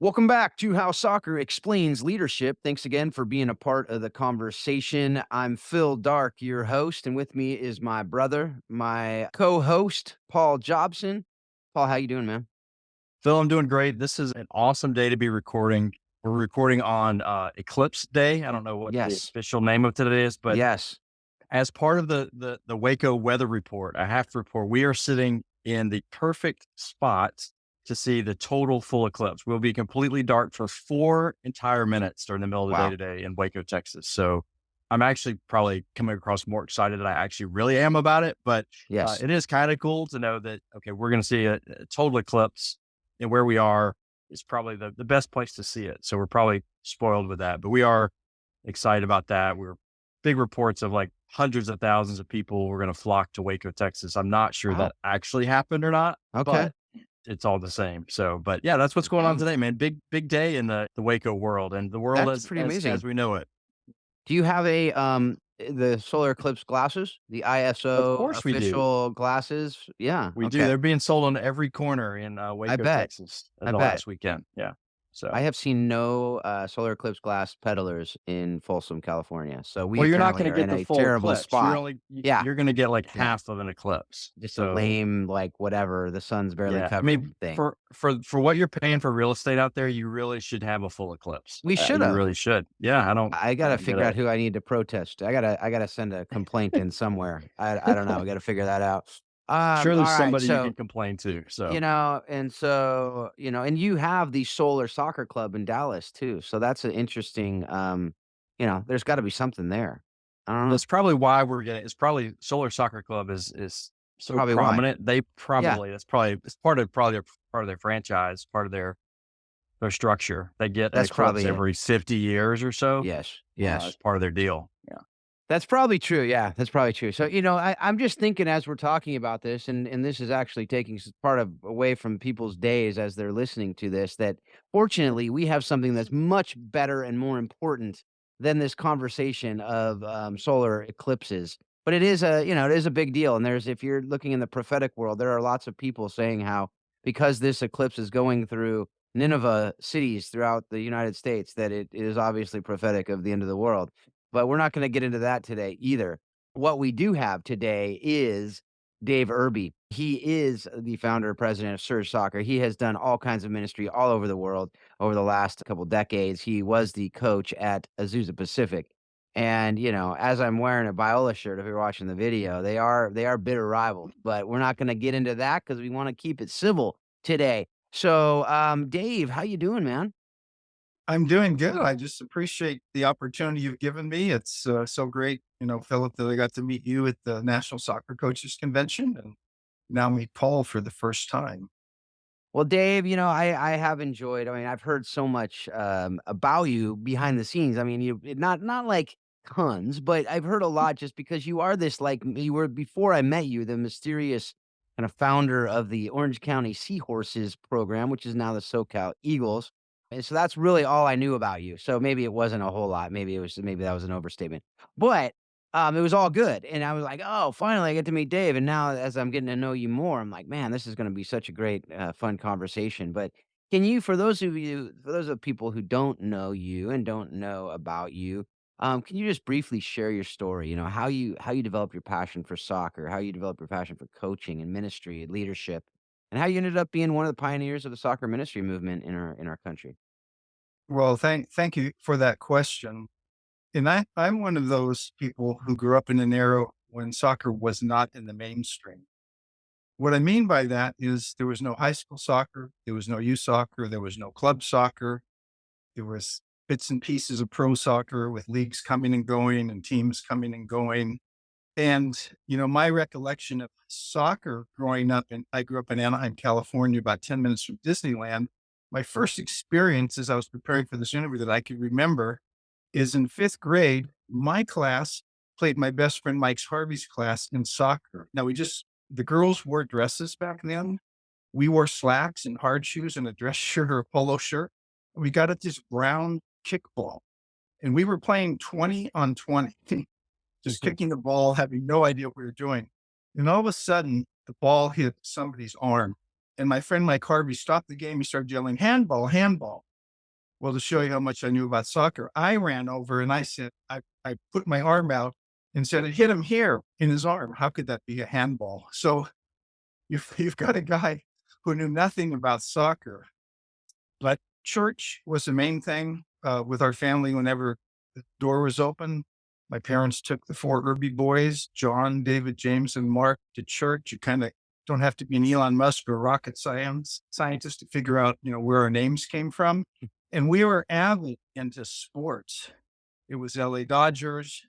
Welcome back to How Soccer Explains Leadership. Thanks again for being a part of the conversation. I'm Phil Dark, your host, and with me is my brother, my co-host, Paul Jobson. Paul, how you doing, man? Phil, I'm doing great. This is an awesome day to be recording. We're recording on Eclipse Day. I don't know what the Yes. official name of today is, but Yes. as part of the Waco weather report, I have to report we are sitting in the perfect spot to see the total full eclipse. We'll be completely dark for 4 entire minutes during the middle of the day Wow. today in Waco, Texas. So I'm actually probably coming across more excited than I actually really am about it, but Yes. it is kind of cool to know that, okay, we're going to see a total eclipse and where we are is probably the best place to see it. So we're probably spoiled with that, but we are excited about that. We're big reports of like hundreds of thousands of people were going to flock to Waco, Texas. I'm not sure Wow. that actually happened or not, Okay. but it's all the same. So, but yeah, that's what's going on Dang. today, man. Big day in the Waco world and the world That's as pretty amazing. we know it. Do you have the solar eclipse glasses? The Of ISO course we do. official glasses? Yeah. We do. Okay. They're being sold on every corner in I Waco, bet. Texas, I the bet. last weekend. Yeah. I So, have seen no, solar eclipse glass peddlers in Folsom, California, so we well, you're not apparently going to are in get the a full terrible eclipse. spot. Yeah, You're going to get like yeah, half of an eclipse. just a So lame, like, whatever, the sun's barely yeah, I covering mean, thing. for what you're paying for real estate out there, you really should have a full eclipse. We You should've. really should. Yeah, I I gotta don't get figure out it. who I need to protest. I gotta send a complaint in somewhere. I don't know, we gotta figure that out. Sure, there's Alright, somebody you so, can complain to. So and you have the solar soccer club in Dallas too, so that's an interesting, there's gotta be something there. I don't know. that's probably why we're getting. It's probably Solar Soccer Club is It's so probably why. prominent. They Yeah, probably it's part of their franchise, part of their structure. They get an that's eclipse probably it. every 50 years or so. Yes, yes. As part of their deal. Yeah. That's probably true, yeah, that's probably true. So, I'm just thinking as we're talking about this, and this is actually taking part of away from people's days as they're listening to this, that fortunately, we have something that's much better and more important than this conversation of, solar eclipses. But it is a big deal, and if you're looking in the prophetic world, there are lots of people saying how because this eclipse is going through Nineveh cities throughout the United States, that it is obviously prophetic of the end of the world. But we're not gonna get into that today either. What we do have today is Dave Irby. He is the founder and president of Surge Soccer. He has done all kinds of ministry all over the world over the last couple decades. He was the coach at Azusa Pacific. And, as I'm wearing a Biola shirt, if you're watching the video, they are bitter rivals, but we're not gonna get into that because we wanna keep it civil today. So, Dave, how you doing, man? I'm doing good. I just appreciate the opportunity you've given me. It's so great, Philip, that I got to meet you at the National Soccer Coaches Convention and now meet Paul for the first time. Well, Dave, I have enjoyed. I mean, I've heard so much about you behind the scenes. I mean, not like tons, but I've heard a lot just because you are this like you were before I met you, the mysterious kind of founder of the Orange County Seahorses program, which is now the SoCal Eagles. And so that's really all I knew about you. So maybe it wasn't a whole lot. Maybe that was an overstatement. But it was all good, and I was like, "Oh, finally, I get to meet Dave." And now, as I'm getting to know you more, I'm like, "Man, this is going to be such a great, fun conversation." But can you, for those of people who don't know you and don't know about you, can you just briefly share your story? How you develop your passion for soccer, how you develop your passion for coaching and ministry and leadership, and how you ended up being one of the pioneers of the soccer ministry movement in our country. Well, thank you for that question. And I'm one of those people who grew up in an era when soccer was not in the mainstream. What I mean by that is there was no high school soccer, there was no youth soccer, there was no club soccer. There was bits and pieces of pro soccer with leagues coming and going and teams coming and going. And, my recollection of soccer growing up, and I grew up in Anaheim, California, about 10 minutes from Disneyland. My first experience as I was preparing for this interview that I could remember is in fifth grade, my class played my best friend Mike's Harvey's class in soccer. Now the girls wore dresses back then. We wore slacks and hard shoes and a dress shirt or a polo shirt. We got at this brown kickball and we were playing 20 on 20, just Mhm. kicking the ball, having no idea what we were doing. And all of a sudden, the ball hit somebody's arm. And my friend Mike Harvey stopped the game. He started yelling, handball, handball. Well, to show you how much I knew about soccer, I ran over and I said, I put my arm out and said, it hit him here in his arm. How could that be a handball? So you've got a guy who knew nothing about soccer, but church was the main thing with our family whenever the door was open. My parents took the four Irby boys, John, David, James, and Mark, to church. You kind of don't have to be an Elon Musk or rocket scientist to figure out, where our names came from. And we were avid into sports. It was LA Dodgers.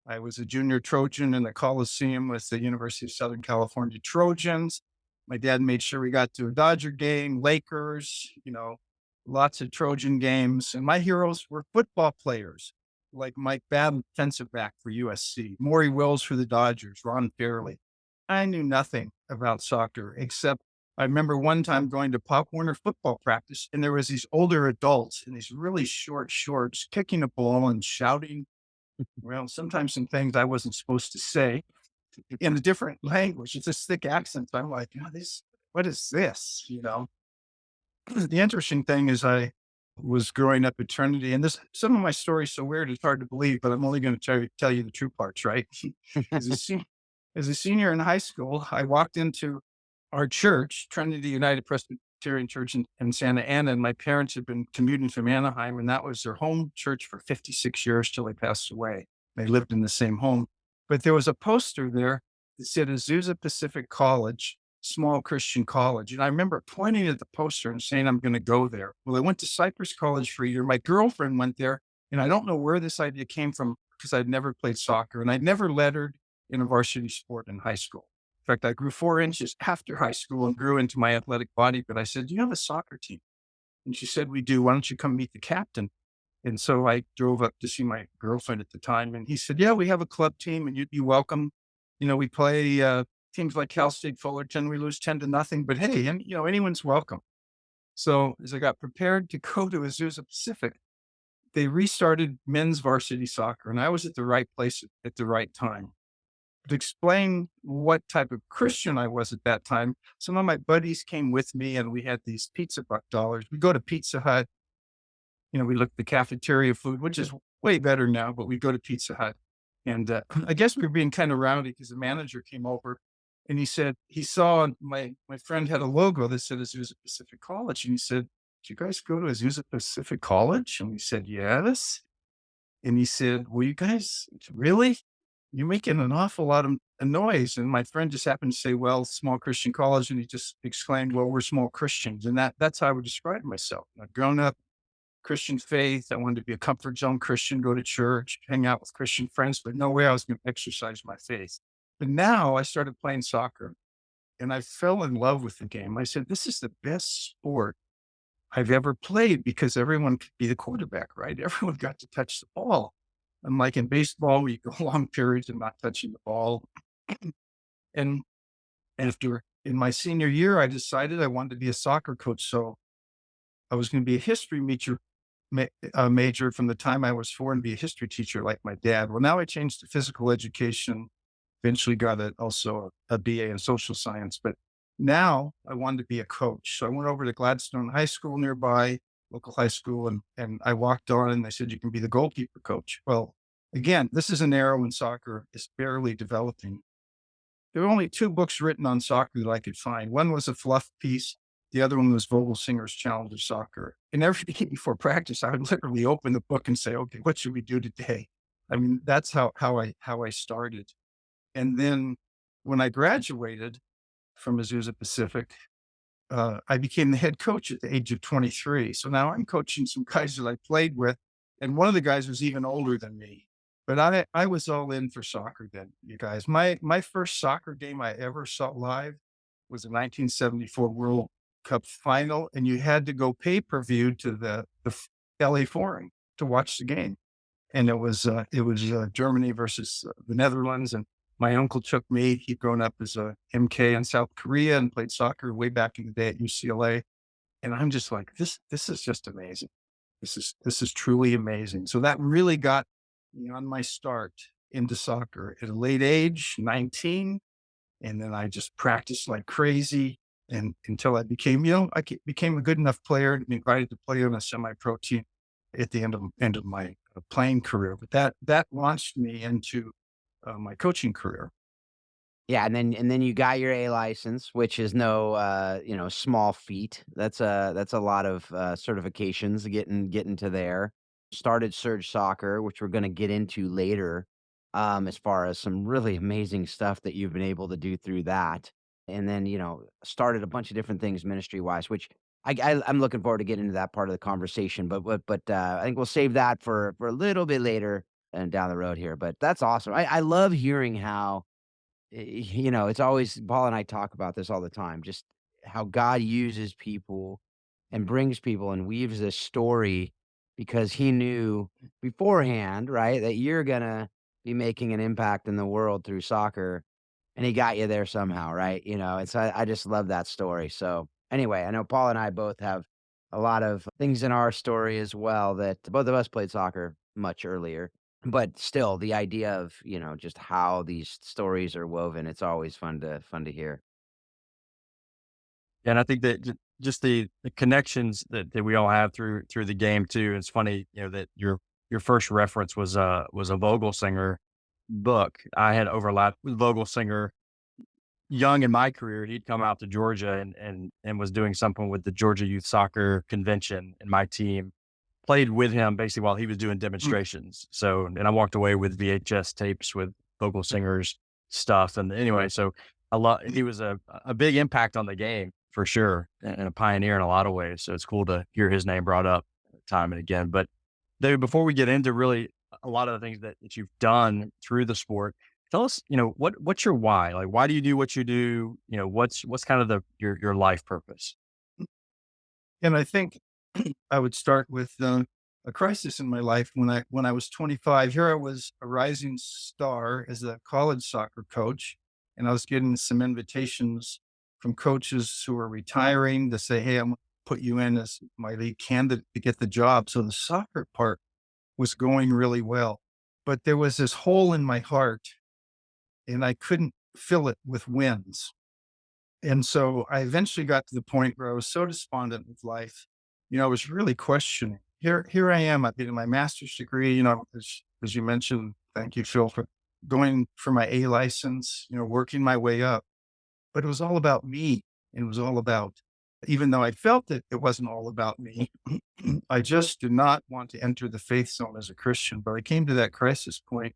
I was a junior Trojan in the Coliseum with the University of Southern California Trojans. My dad made sure we got to a Dodger game, Lakers, lots of Trojan games. And my heroes were football players like Mike Babbitt, defensive back for USC, Maury Wills for the Dodgers, Ron Fairley. I knew nothing about soccer, except I remember one time going to Pop Warner football practice, and there was these older adults in these really short shorts kicking a ball and shouting, well, sometimes some things I wasn't supposed to say in a different language. It's this thick accent. I'm like, what is this? The interesting thing is I was growing up at Trinity, and some of my story's so weird it's hard to believe, but I'm only going to tell you the true parts, right? As a senior in high school, I walked into our church, Trinity United Presbyterian Church in Santa Ana, and my parents had been commuting from Anaheim, and that was their home church for 56 years till they passed away. They lived in the same home. But there was a poster there that said Azusa Pacific College, small Christian college. And I remember pointing at the poster and saying, I'm going to go there. Well, I went to Cypress College for a year. My girlfriend went there, and I don't know where this idea came from because I'd never played soccer and I'd never lettered in a varsity sport in high school. In fact, I grew 4 inches after high school and grew into my athletic body. But I said, do you have a soccer team? And she said, we do. Why don't you come meet the captain? And so I drove up to see my girlfriend at the time. And he said, yeah, we have a club team and you'd be welcome. We play teams like Cal State Fullerton. We lose 10-0, but hey, and anyone's welcome. So as I got prepared to go to Azusa Pacific, they restarted men's varsity soccer, and I was at the right place at the right time. To explain what type of Christian I was at that time, some of my buddies came with me, and we had these pizza buck dollars. We go to Pizza Hut. We looked at the cafeteria food, which is way better now, but we go to Pizza Hut. And I guess we were being kind of rowdy because the manager came over and he said, he saw my friend had a logo that said Azusa Pacific College. And he said, did you guys go to Azusa Pacific College? And we said, yes. And he said, well, you guys, really? You're making an awful lot of noise. And my friend just happened to say, well, small Christian college. And he just exclaimed, well, we're small Christians. And that's how I would describe myself. I've grown up Christian faith. I wanted to be a comfort zone Christian, go to church, hang out with Christian friends, but no way I was going to exercise my faith. But now I started playing soccer and I fell in love with the game. I said, this is the best sport I've ever played because everyone could be the quarterback, right? Everyone got to touch the ball. Unlike in baseball, where you go long periods and not touching the ball. And in my senior year, I decided I wanted to be a soccer coach. So I was going to be a history major from the time I was 4 and be a history teacher like my dad. Well, now I changed to physical education, eventually got also a BA in social science, but now I wanted to be a coach. So I went over to Gladstone High School nearby, local high school, and I walked on and they said, you can be the goalkeeper coach. Well, again, this is an era when soccer is barely developing. There were only 2 books written on soccer that I could find. One was a fluff piece. The other one was Vogelsinger's Challenge of Soccer. And every day before practice, I would literally open the book and say, okay, what should we do today? I mean, that's how I started. And then when I graduated from Azusa Pacific, I became the head coach at the age of 23. So now I'm coaching some guys that I played with. And one of the guys was even older than me. But I was all in for soccer then, you guys. My first soccer game I ever saw live was the 1974 World Cup final, and you had to go pay-per-view to the LA Forum to watch the game. And it was Germany versus the Netherlands. And my uncle took me. He'd grown up as a MK in South Korea and played soccer way back in the day at UCLA. And I'm just like, this is just amazing. This is truly amazing. So that really got me on my start into soccer at a late age, 19. And then I just practiced like crazy. And until I became, became a good enough player to be invited to play on a semi-pro team at the end of my playing career. But that launched me into my coaching career. Yeah, and then you got your A license, which is no, small feat. That's a lot of, certifications getting to there. Started Surge Soccer, which we're gonna get into later, as far as some really amazing stuff that you've been able to do through that. And then, started a bunch of different things ministry-wise, which I'm looking forward to getting into that part of the conversation, but I think we'll save that for a little bit later and down the road here, but that's awesome. I love hearing how it's always Paul and I talk about this all the time, just how God uses people and brings people and weaves this story because he knew beforehand, right, that you're gonna be making an impact in the world through soccer, and he got you there somehow, right? It's I just love that story. So anyway, I know Paul and I both have a lot of things in our story as well that both of us played soccer much earlier. But still, the idea of, just how these stories are woven, it's always fun to hear. And I think that just the connections that we all have through the game too. It's funny, that your first reference was a Vogel singer book. I had overlapped with Vogel singer young in my career. He'd come out to Georgia and was doing something with the Georgia Youth Soccer Convention, and my team played with him basically while he was doing Mm. demonstrations. So, and I walked away with VHS tapes with Vogel singers stuff. And anyway, so he was a big impact on the game for sure, and a pioneer in a lot of ways. So it's cool to hear his name brought up time and again. But David, before we get into really a lot of the things that you've done through the sport, tell us, what's your why? Like, why do you do what you do? What's kind of your life purpose? And I think I would start with a crisis in my life when I was 25. Here I was a rising star as a college soccer coach, and I was getting some invitations from coaches who were retiring to say, "Hey, I'm going to put you in as my lead candidate to get the job." So the soccer part was going really well, but there was this hole in my heart, and I couldn't fill it with wins. And so I eventually got to the point where I was so despondent with life, I was really questioning. Here I am. I'm getting my master's degree, as you mentioned. Thank you, Phil, for going for my A license, working my way up. But it was all about me. It was all about, even though I felt that it wasn't all about me, I just did not want to enter the faith zone as a Christian. But I came to that crisis point.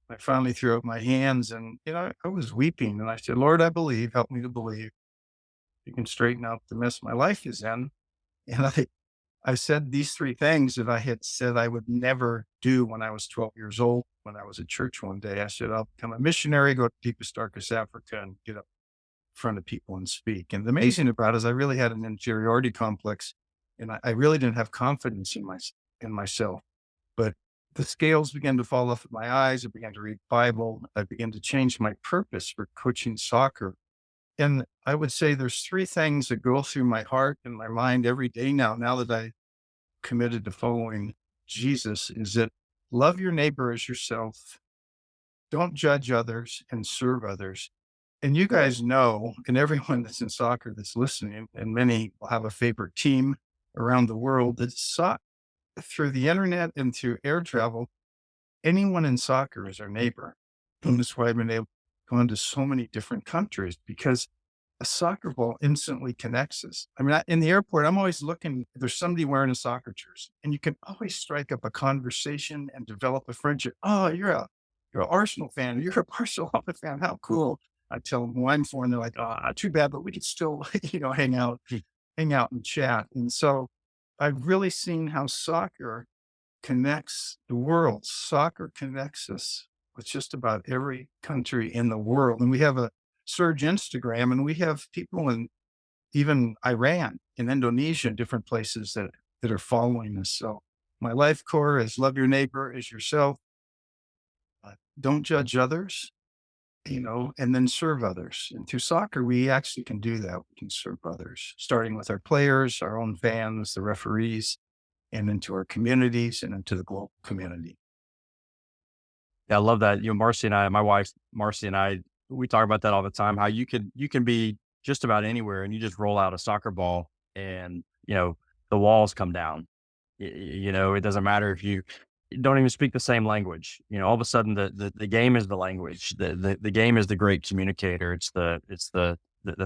I finally threw up my hands and, I was weeping and I said, "Lord, I believe, help me to believe you can straighten out the mess my life is in." And I said these three things that I had said I would never do when I was 12 years old. When I was at church one day, I said, "I'll become a missionary, go to deepest, darkest Africa and get up in front of people and speak." And the amazing about it is I really had an inferiority complex and I really didn't have confidence in myself. But the scales began to fall off of my eyes. I began to read Bible. I began to change my purpose for coaching soccer. And I would say there's three things that go through my heart and my mind every day now that I committed to following Jesus, is that love your neighbor as yourself, don't judge others, and serve others. And you guys know, and everyone that's in soccer that's listening, and many will have a favorite team around the world that through the internet and through air travel, anyone in soccer is our neighbor. And that's why I've been able to go into so many different countries because a soccer ball instantly connects us. I mean, in the airport, I'm always looking, there's somebody wearing a soccer jersey and you can always strike up a conversation and develop a friendship. "Oh, you're an Arsenal fan. You're a Barcelona fan. How cool." I tell them who I'm for and they're like, "Oh, too bad, but we could still, hang out and chat." And so I've really seen how soccer connects the world. Soccer connects us with just about every country in the world. And we have a Surge Instagram, and we have people in even Iran and Indonesia and different places that are following us. So my life core is love your neighbor as yourself. Don't judge others, and then serve others. And through soccer, we actually can do that. We can serve others, starting with our players, our own fans, the referees, and into our communities and into the global community. Yeah, I love that. Marcy and I, my wife, Marcy and I, we talk about that all the time, how you can be just about anywhere and you just roll out a soccer ball and, the walls come down. It doesn't matter if you don't even speak the same language. All of a sudden the game is the language. The game is the great communicator. It's the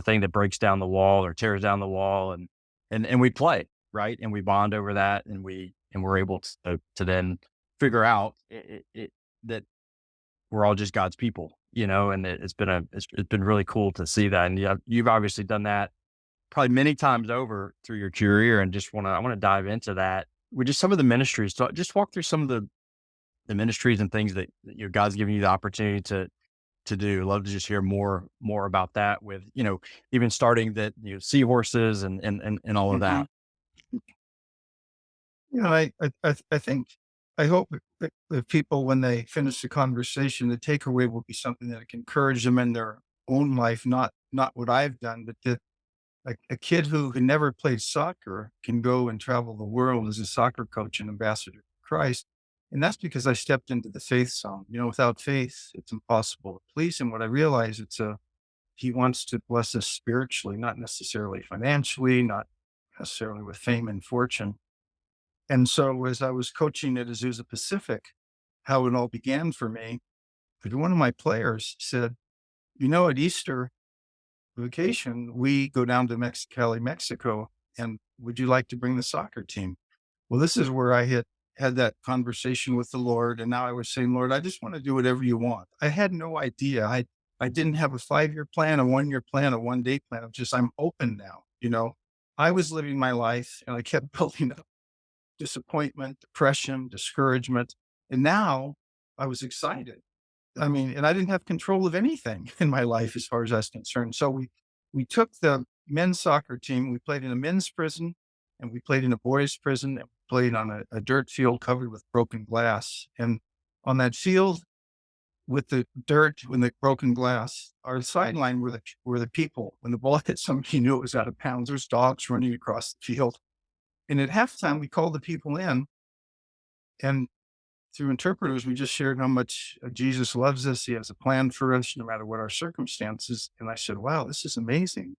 thing that breaks down the wall or tears down the wall, and we play, right? And we bond over that, and we're able to then figure out that we're all just God's people, and it's been really cool to see that. And you've obviously done that probably many times over through your career, and I want to dive into that with just some of the ministries. So just walk through some of the ministries and things that God's giving you the opportunity to do. Love to just hear more about that with, even starting that, seahorses and all of Mhm. that. I think, I hope that people, when they finish the conversation, the takeaway will be something that can encourage them in their own life, not what I've done, but that a kid who had never played soccer can go and travel the world as a soccer coach and ambassador for Christ. And that's because I stepped into the faith zone. Without faith, it's impossible to please him. What I realize, he wants to bless us spiritually, not necessarily financially, not necessarily with fame and fortune. And so as I was coaching at Azusa Pacific, how it all began for me, but one of my players said, at Easter vacation, we go down to Mexicali, Mexico, and would you like to bring the soccer team? Well, this is where I had that conversation with the Lord. And now I was saying, Lord, I just want to do whatever you want. I had no idea. I didn't have a 5-year plan, a 1-year plan, a 1-day plan. I'm open now. I was living my life and I kept building up disappointment, depression, discouragement. And now I was excited. And I didn't have control of anything in my life as far as that's concerned. So we took the men's soccer team. We played in a men's prison and we played in a boys' prison and we played on a dirt field covered with broken glass. And on that field with the dirt and the broken glass, our sideline were the people. When the ball hit somebody, you knew it was out of bounds. There's dogs running across the field. And at halftime, we called the people in, and through interpreters, we just shared how much Jesus loves us. He has a plan for us, no matter what our circumstances. And I said, wow, this is amazing.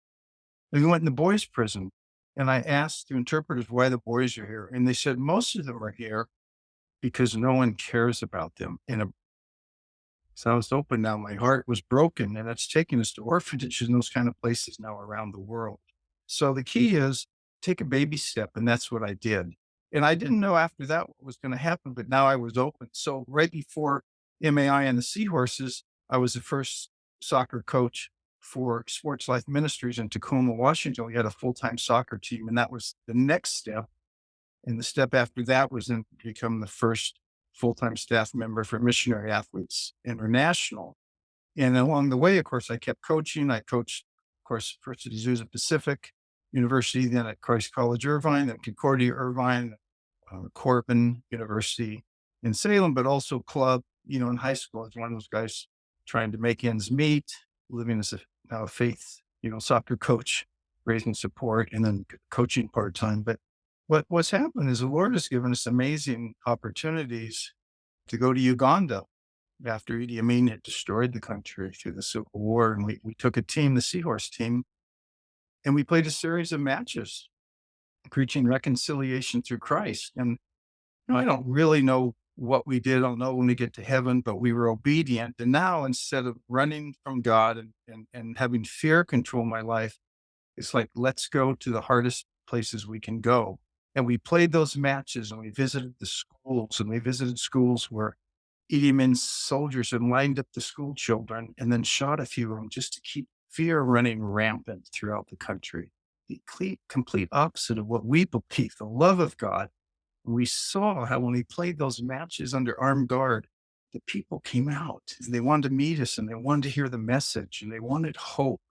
And we went in the boys' prison, and I asked the interpreters why the boys are here. And they said, most of them are here because no one cares about them. So I was open now. My heart was broken, and that's taking us to orphanages and those kind of places now around the world. So the key is take a baby step, and that's what I did. And I didn't know after that what was going to happen, but now I was open. So right before MAI and the Seahorses, I was the first soccer coach for Sports Life Ministries in Tacoma, Washington. We had a full-time soccer team, and that was the next step. And the step after that was then to become the first full-time staff member for Missionary Athletes International. And along the way, of course, I kept coaching. I coached, of course, first at Azusa Pacific University, then at Christ College Irvine, then Concordia Irvine, Corbin University in Salem, but also club, in high school as one of those guys trying to make ends meet, living as now a faith, soccer coach, raising support, and then coaching part-time. But what's happened is the Lord has given us amazing opportunities to go to Uganda after Idi Amin had destroyed the country through the Civil War. And we took a team, the Seahorse team, and we played a series of matches preaching reconciliation through Christ. And I don't really know what we did. I'll know when we get to heaven, but we were obedient. And now instead of running from God and having fear control my life, it's like, let's go to the hardest places we can go. And we played those matches and we visited the schools, and we visited schools where Idi Amin's soldiers had lined up the school children and then shot a few of them just to keep fear running rampant throughout the country. The complete opposite of what we believe, the love of God. We saw how when we played those matches under armed guard, the people came out and they wanted to meet us and they wanted to hear the message and they wanted hope.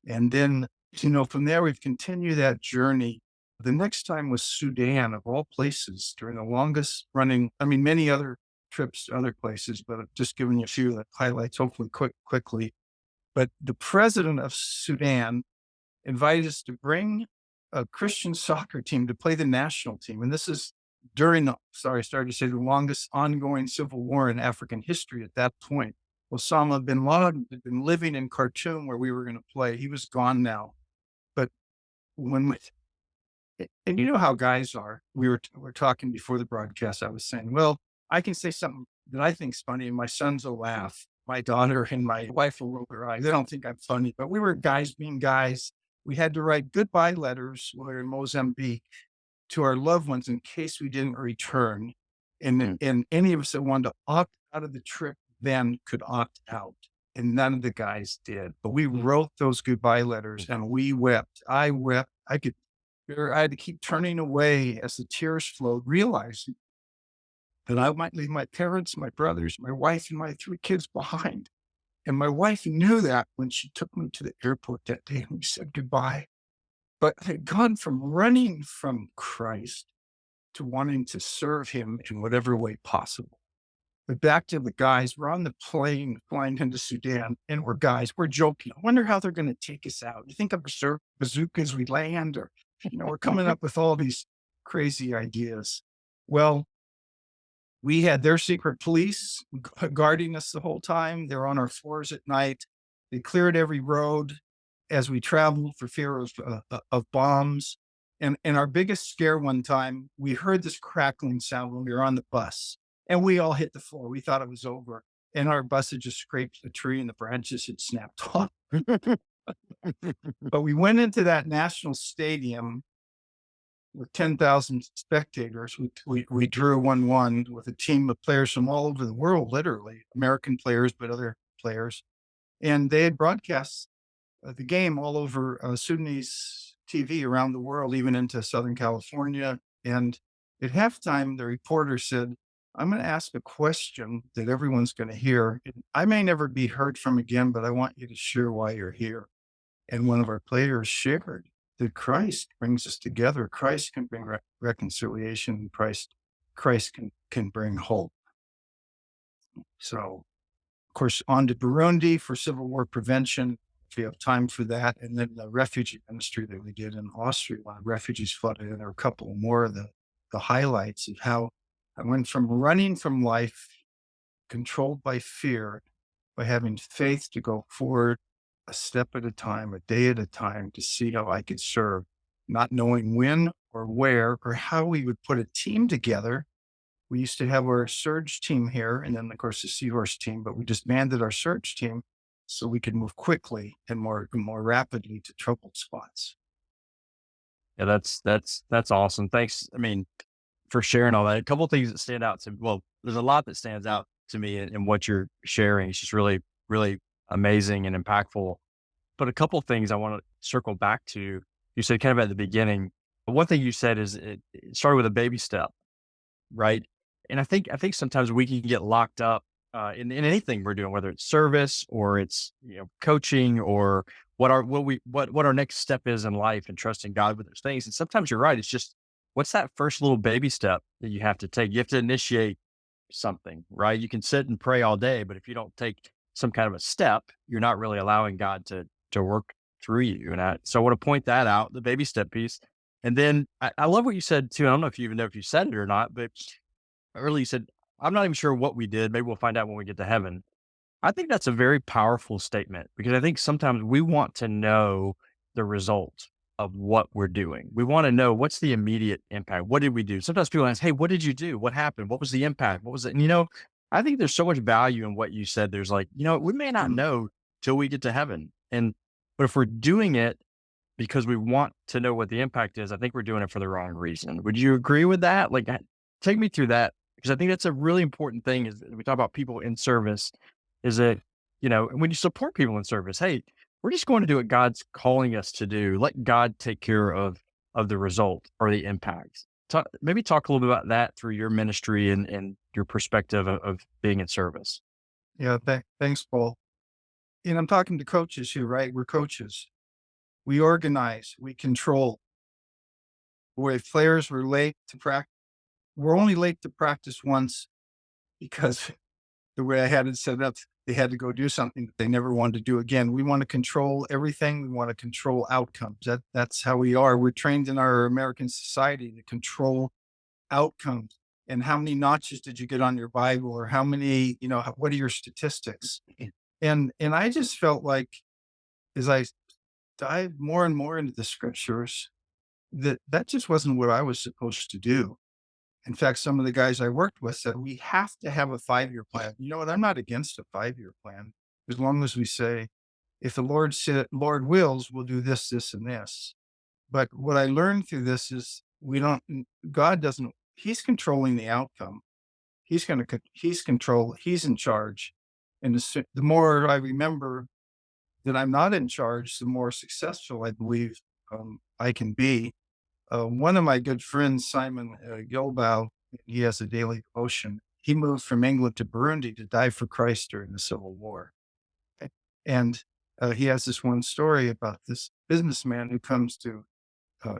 And then, from there, we've continued that journey. The next time was Sudan, of all places, during the longest running, many other trips to other places, but I've just given you a few of the highlights, hopefully quickly. But the president of Sudan invited us to bring a Christian soccer team to play the national team. And this is during I started to say the longest ongoing civil war in African history at that point. Osama bin Laden had been living in Khartoum where we were going to play. He was gone now. But when And you know how guys are. We're talking before the broadcast. I was saying, well, I can say something that I think's funny, and my sons will laugh. My daughter and my wife will roll their eyes. They don't think I'm funny, but we were guys being guys. We had to write goodbye letters when we were in Mozambique to our loved ones in case we didn't return. Mm. And any of us that wanted to opt out of the trip then could opt out. And none of the guys did. But we wrote those goodbye letters and we wept. I wept. I had to keep turning away as the tears flowed, realizing that I might leave my parents, my brothers, my wife, and my 3 kids behind. And my wife knew that when she took me to the airport that day and we said goodbye. But I had gone from running from Christ to wanting to serve him in whatever way possible. But back to the guys, we're on the plane flying into Sudan, and we're joking. I wonder how they're going to take us out. You think of a bazooka as we land, or, we're coming up with all these crazy ideas. Well, we had their secret police guarding us the whole time. They're on our floors at night. They cleared every road as we traveled for fear of bombs. And our biggest scare one time, we heard this crackling sound when we were on the bus, and we all hit the floor. We thought it was over, and our bus had just scraped a tree, and the branches had snapped off. But we went into that national stadium with 10,000 spectators. We drew 1-1 with a team of players from all over the world, literally American players, but other players. And they had broadcast the game all over Sudanese TV around the world, even into Southern California. And at halftime, the reporter said, I'm going to ask a question that everyone's going to hear. And I may never be heard from again, but I want you to share why you're here. And one of our players shared that Christ brings us together. Christ can bring reconciliation. Christ can bring hope. So, of course, on to Burundi for civil war prevention, if you have time for that. And then the refugee ministry that we did in Austria when refugees flooded. And there are a couple more of the highlights of how I went from running from life, controlled by fear, by having faith to go forward a step at a time, a day at a time, to see how I could serve, not knowing when or where or how we would put a team together. We used to have our Surge team here, and then, of course, the Seahorse team, but we disbanded our Surge team so we could move quickly and more rapidly to troubled spots. Yeah, that's awesome. Thanks. I mean, for sharing all that. A couple of things that stand out to me. Well, there's a lot that stands out to me in what you're sharing. It's just really, really amazing and impactful. But a couple of things I want to circle back to. You said kind of at the beginning. One thing you said is it started with a baby step, right? And I think sometimes we can get locked up in anything we're doing, whether it's service or it's coaching or what our next step is in life, and trusting God with those things. And sometimes you're right. It's just, what's that first little baby step that you have to take? You have to initiate something, right? You can sit and pray all day, but if you don't take some kind of a step, you're not really allowing God to work through you. And so I want to point that out, the baby step piece. And then I love what you said too. I don't know if you even know if you said it or not, but earlier you said, I'm not even sure what we did. Maybe we'll find out when we get to heaven. I think that's a very powerful statement, because I think sometimes we want to know the result of what we're doing. We want to know, what's the immediate impact? What did we do? Sometimes people ask, hey, what did you do? What happened? What was the impact? What was it? And I think there's so much value in what you said. There's like, we may not know till we get to heaven. But if we're doing it because we want to know what the impact is, I think we're doing it for the wrong reason. Would you agree with that? Like, take me through that, because I think that's a really important thing. Is we talk about people in service, is that, when you support people in service, hey, we're just going to do what God's calling us to do. Let God take care of the result or the impact. Maybe talk a little bit about that through your ministry and your perspective of being in service. Yeah, thanks, Paul. And I'm talking to coaches here, right? We're coaches. We organize, we control. Where players were late to practice, we're only late to practice once because the way I had it set up, they had to go do something that they never wanted to do again. We want to control everything. We want to control outcomes. That's how we are. We're trained in our American society to control outcomes. And how many notches did you get on your Bible, or how many, what are your statistics? And I just felt like, as I dive more and more into the scriptures, that just wasn't what I was supposed to do. In fact, some of the guys I worked with said, we have to have a 5-year plan. You know what? I'm not against a 5-year plan as long as we say, if the Lord wills, we'll do this, this, and this. But what I learned through this is God doesn't, he's controlling the outcome. He's in charge. And the more I remember that I'm not in charge, the more successful I believe I can be. One of my good friends, Simon Gilbow, he has a daily devotion. He moved from England to Burundi to die for Christ during the Civil War. And he has this one story about this businessman who comes to uh,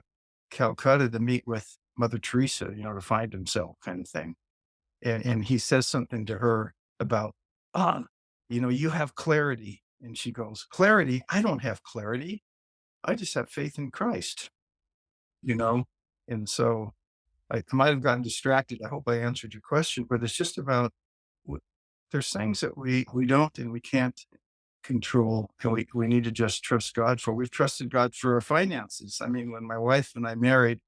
Calcutta to meet with Mother Teresa, to find himself kind of thing. And he says something to her about, you have clarity. And she goes, clarity? I don't have clarity. I just have faith in Christ, you know? And so I might have gotten distracted. I hope I answered your question, but it's just about, there's things that we don't and we can't control. And we need to just trust God for. We've trusted God for our finances. I mean, when my wife and I married,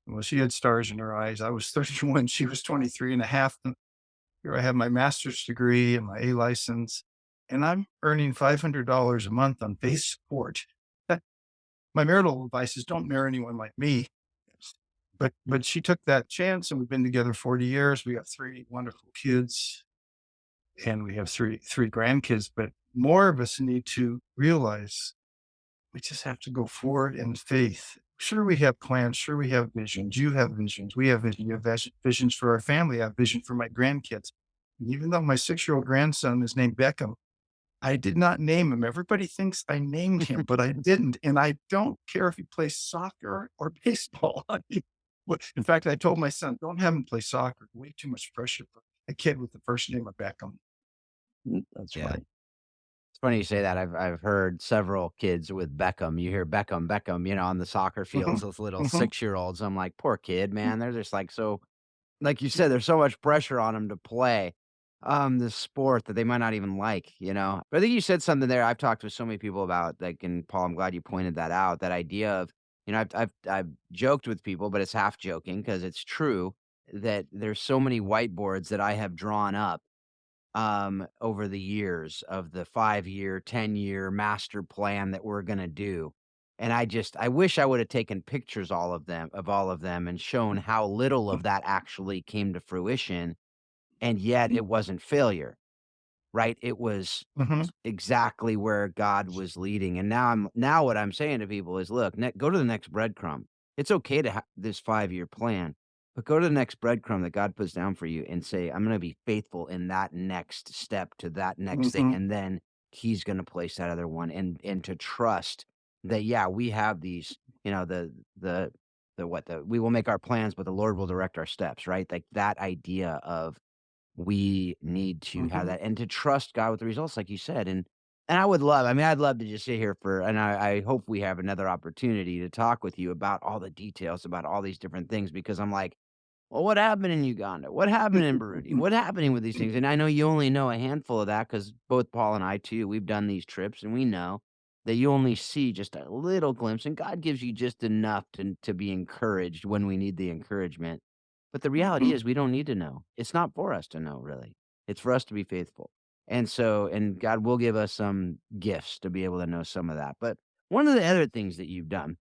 well, she had stars in her eyes. I was 31. She was 23 and a half. And here I have my master's degree and my A license, and I'm earning $500 a month on base support. My marital advice is don't marry anyone like me. But she took that chance, and we've been together 40 years. We have 3 wonderful kids, and we have three grandkids. But more of us need to realize we just have to go forward in faith. Sure, we have plans. Sure, we have visions. You have visions. We have visions. You have visions for our family. I have vision for my grandkids. And even though my 6-year-old grandson is named Beckham, I did not name him. Everybody thinks I named him, but I didn't. And I don't care if he plays soccer or baseball. In fact, I told my son, don't have him play soccer. Way too much pressure for a kid with the first name of Beckham. That's Yeah. right. It's funny you say that. I've heard several kids with Beckham. You hear Beckham, Beckham, on the soccer fields, those little Mhm. 6-year-olds. I'm like, poor kid, man. They're just like so, like you said, there's so much pressure on them to play this sport that they might not even like. But I think you said something there. I've talked with so many people about, like, and Paul, I'm glad you pointed that out. That idea of, I've joked with people, but it's half joking because it's true that there's so many whiteboards that I have drawn up over the years of the 5-year, 10-year master plan that we're gonna do. And I wish I would have taken pictures all of them and shown how little of that actually came to fruition, and yet it wasn't failure, right? It was Mhm. exactly where God was leading. And now what I'm saying to people is, look, go to the next breadcrumb. It's okay to have this 5-year plan, but go to the next breadcrumb that God puts down for you and say, I'm going to be faithful in that next step to that next thing. Mhm. And then he's going to place that other one, and to trust that, yeah, we have these, we will make our plans, but the Lord will direct our steps, right? Like that idea of we need to have Mhm. that and to trust God with the results, like you said. And I'd love to just sit here and I hope we have another opportunity to talk with you about all the details about all these different things because I'm like, well, what happened in Uganda? What happened in Burundi? What happening with these things? And I know you only know a handful of that because both Paul and I too, we've done these trips and we know that you only see just a little glimpse and God gives you just enough to be encouraged when we need the encouragement. But the reality Mhm. is we don't need to know. It's not for us to know, really. It's for us to be faithful. And God will give us some gifts to be able to know some of that. But one of the other things that you've done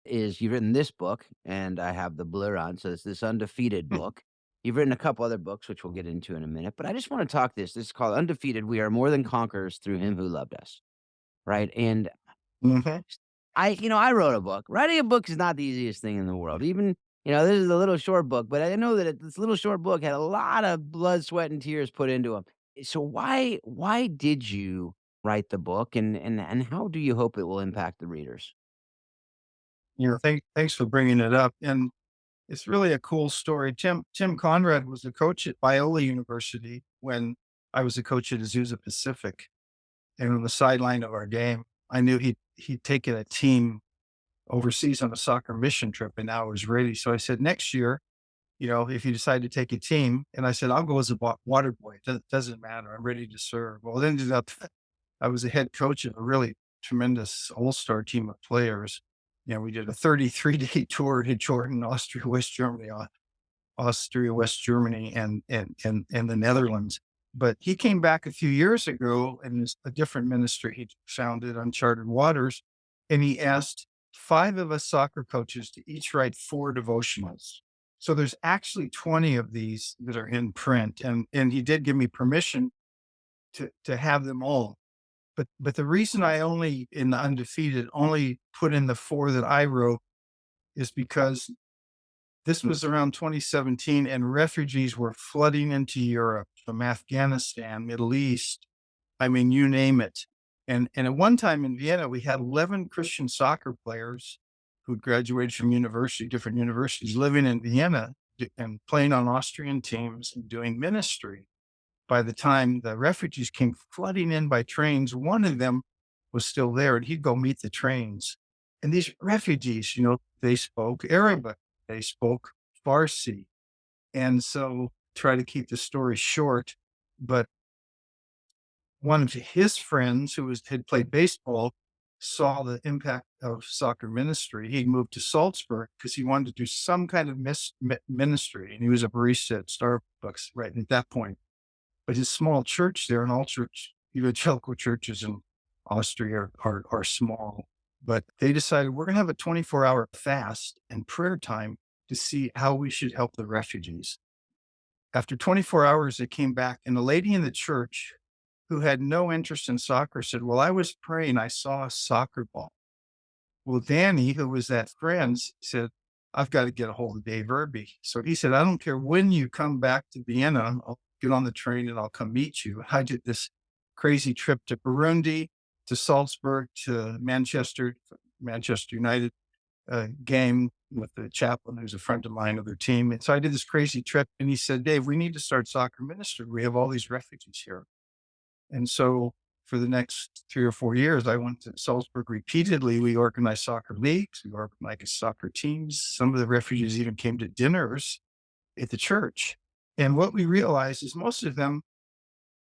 is you've written this book, and I have the blur on, so it's this Undefeated book. You've written a couple other books, which we'll get into in a minute. But I just want to talk this. This is called Undefeated. We are more than conquerors through him who loved us. Right. And Mhm. I wrote a book. Writing a book is not the easiest thing in the world. Even, this is a little short book, but I know that this little short book had a lot of blood, sweat, and tears put into them. So why did you write the book, and how do you hope it will impact the readers? Thanks for bringing it up. And it's really a cool story. Tim Conrad was a coach at Biola University when I was a coach at Azusa Pacific. And on the sideline of our game, I knew he'd taken a team overseas on a soccer mission trip, and now it was ready. So I said, next year, if you decide to take a team, and I said, I'll go as a water boy. Doesn't matter. I'm ready to serve. Well, it ended up I was a head coach of a really tremendous all-star team of players. we did a 33-day tour to Jordan, Austria, West Germany, West Germany, and the Netherlands. But he came back a few years ago, and it's a different ministry he founded, Uncharted Waters, and he asked 5 of us soccer coaches to each write 4 devotionals. So there's actually 20 of these that are in print, and he did give me permission to have them all. But the reason I only in the Undefeated only put in the 4 that I wrote is because this was around 2017, and refugees were flooding into Europe from Afghanistan, Middle East. I mean, you name it. And at one time in Vienna, we had 11 Christian soccer players who graduated from different universities, living in Vienna and playing on Austrian teams and doing ministry. By the time the refugees came flooding in by trains, one of them was still there, and he'd go meet the trains. And these refugees, they spoke Arabic, they spoke Farsi. And so, try to keep the story short, but one of his friends had played baseball saw the impact of soccer ministry. He moved to Salzburg because he wanted to do some kind of ministry, and he was a barista at Starbucks right at that point. But his small church there, and all evangelical churches in Austria are small, but they decided we're going to have a 24-hour fast and prayer time to see how we should help the refugees. After 24 hours, they came back, and a lady in the church who had no interest in soccer said, "Well, I was praying, I saw a soccer ball." Well, Danny, who was that friend, said, "I've got to get a hold of Dave Irby." So he said, "I don't care when you come back to Vienna, I'll get on the train and I'll come meet you." I did this crazy trip to Burundi, to Salzburg, to Manchester United game with the chaplain who's a friend of mine of their team. And so I did this crazy trip, and he said, "Dave, we need to start soccer ministry. We have all these refugees here." And so for the next 3 or 4 years, I went to Salzburg repeatedly. We organized soccer leagues, we organized soccer teams. Some of the refugees even came to dinners at the church. And what we realized is most of them,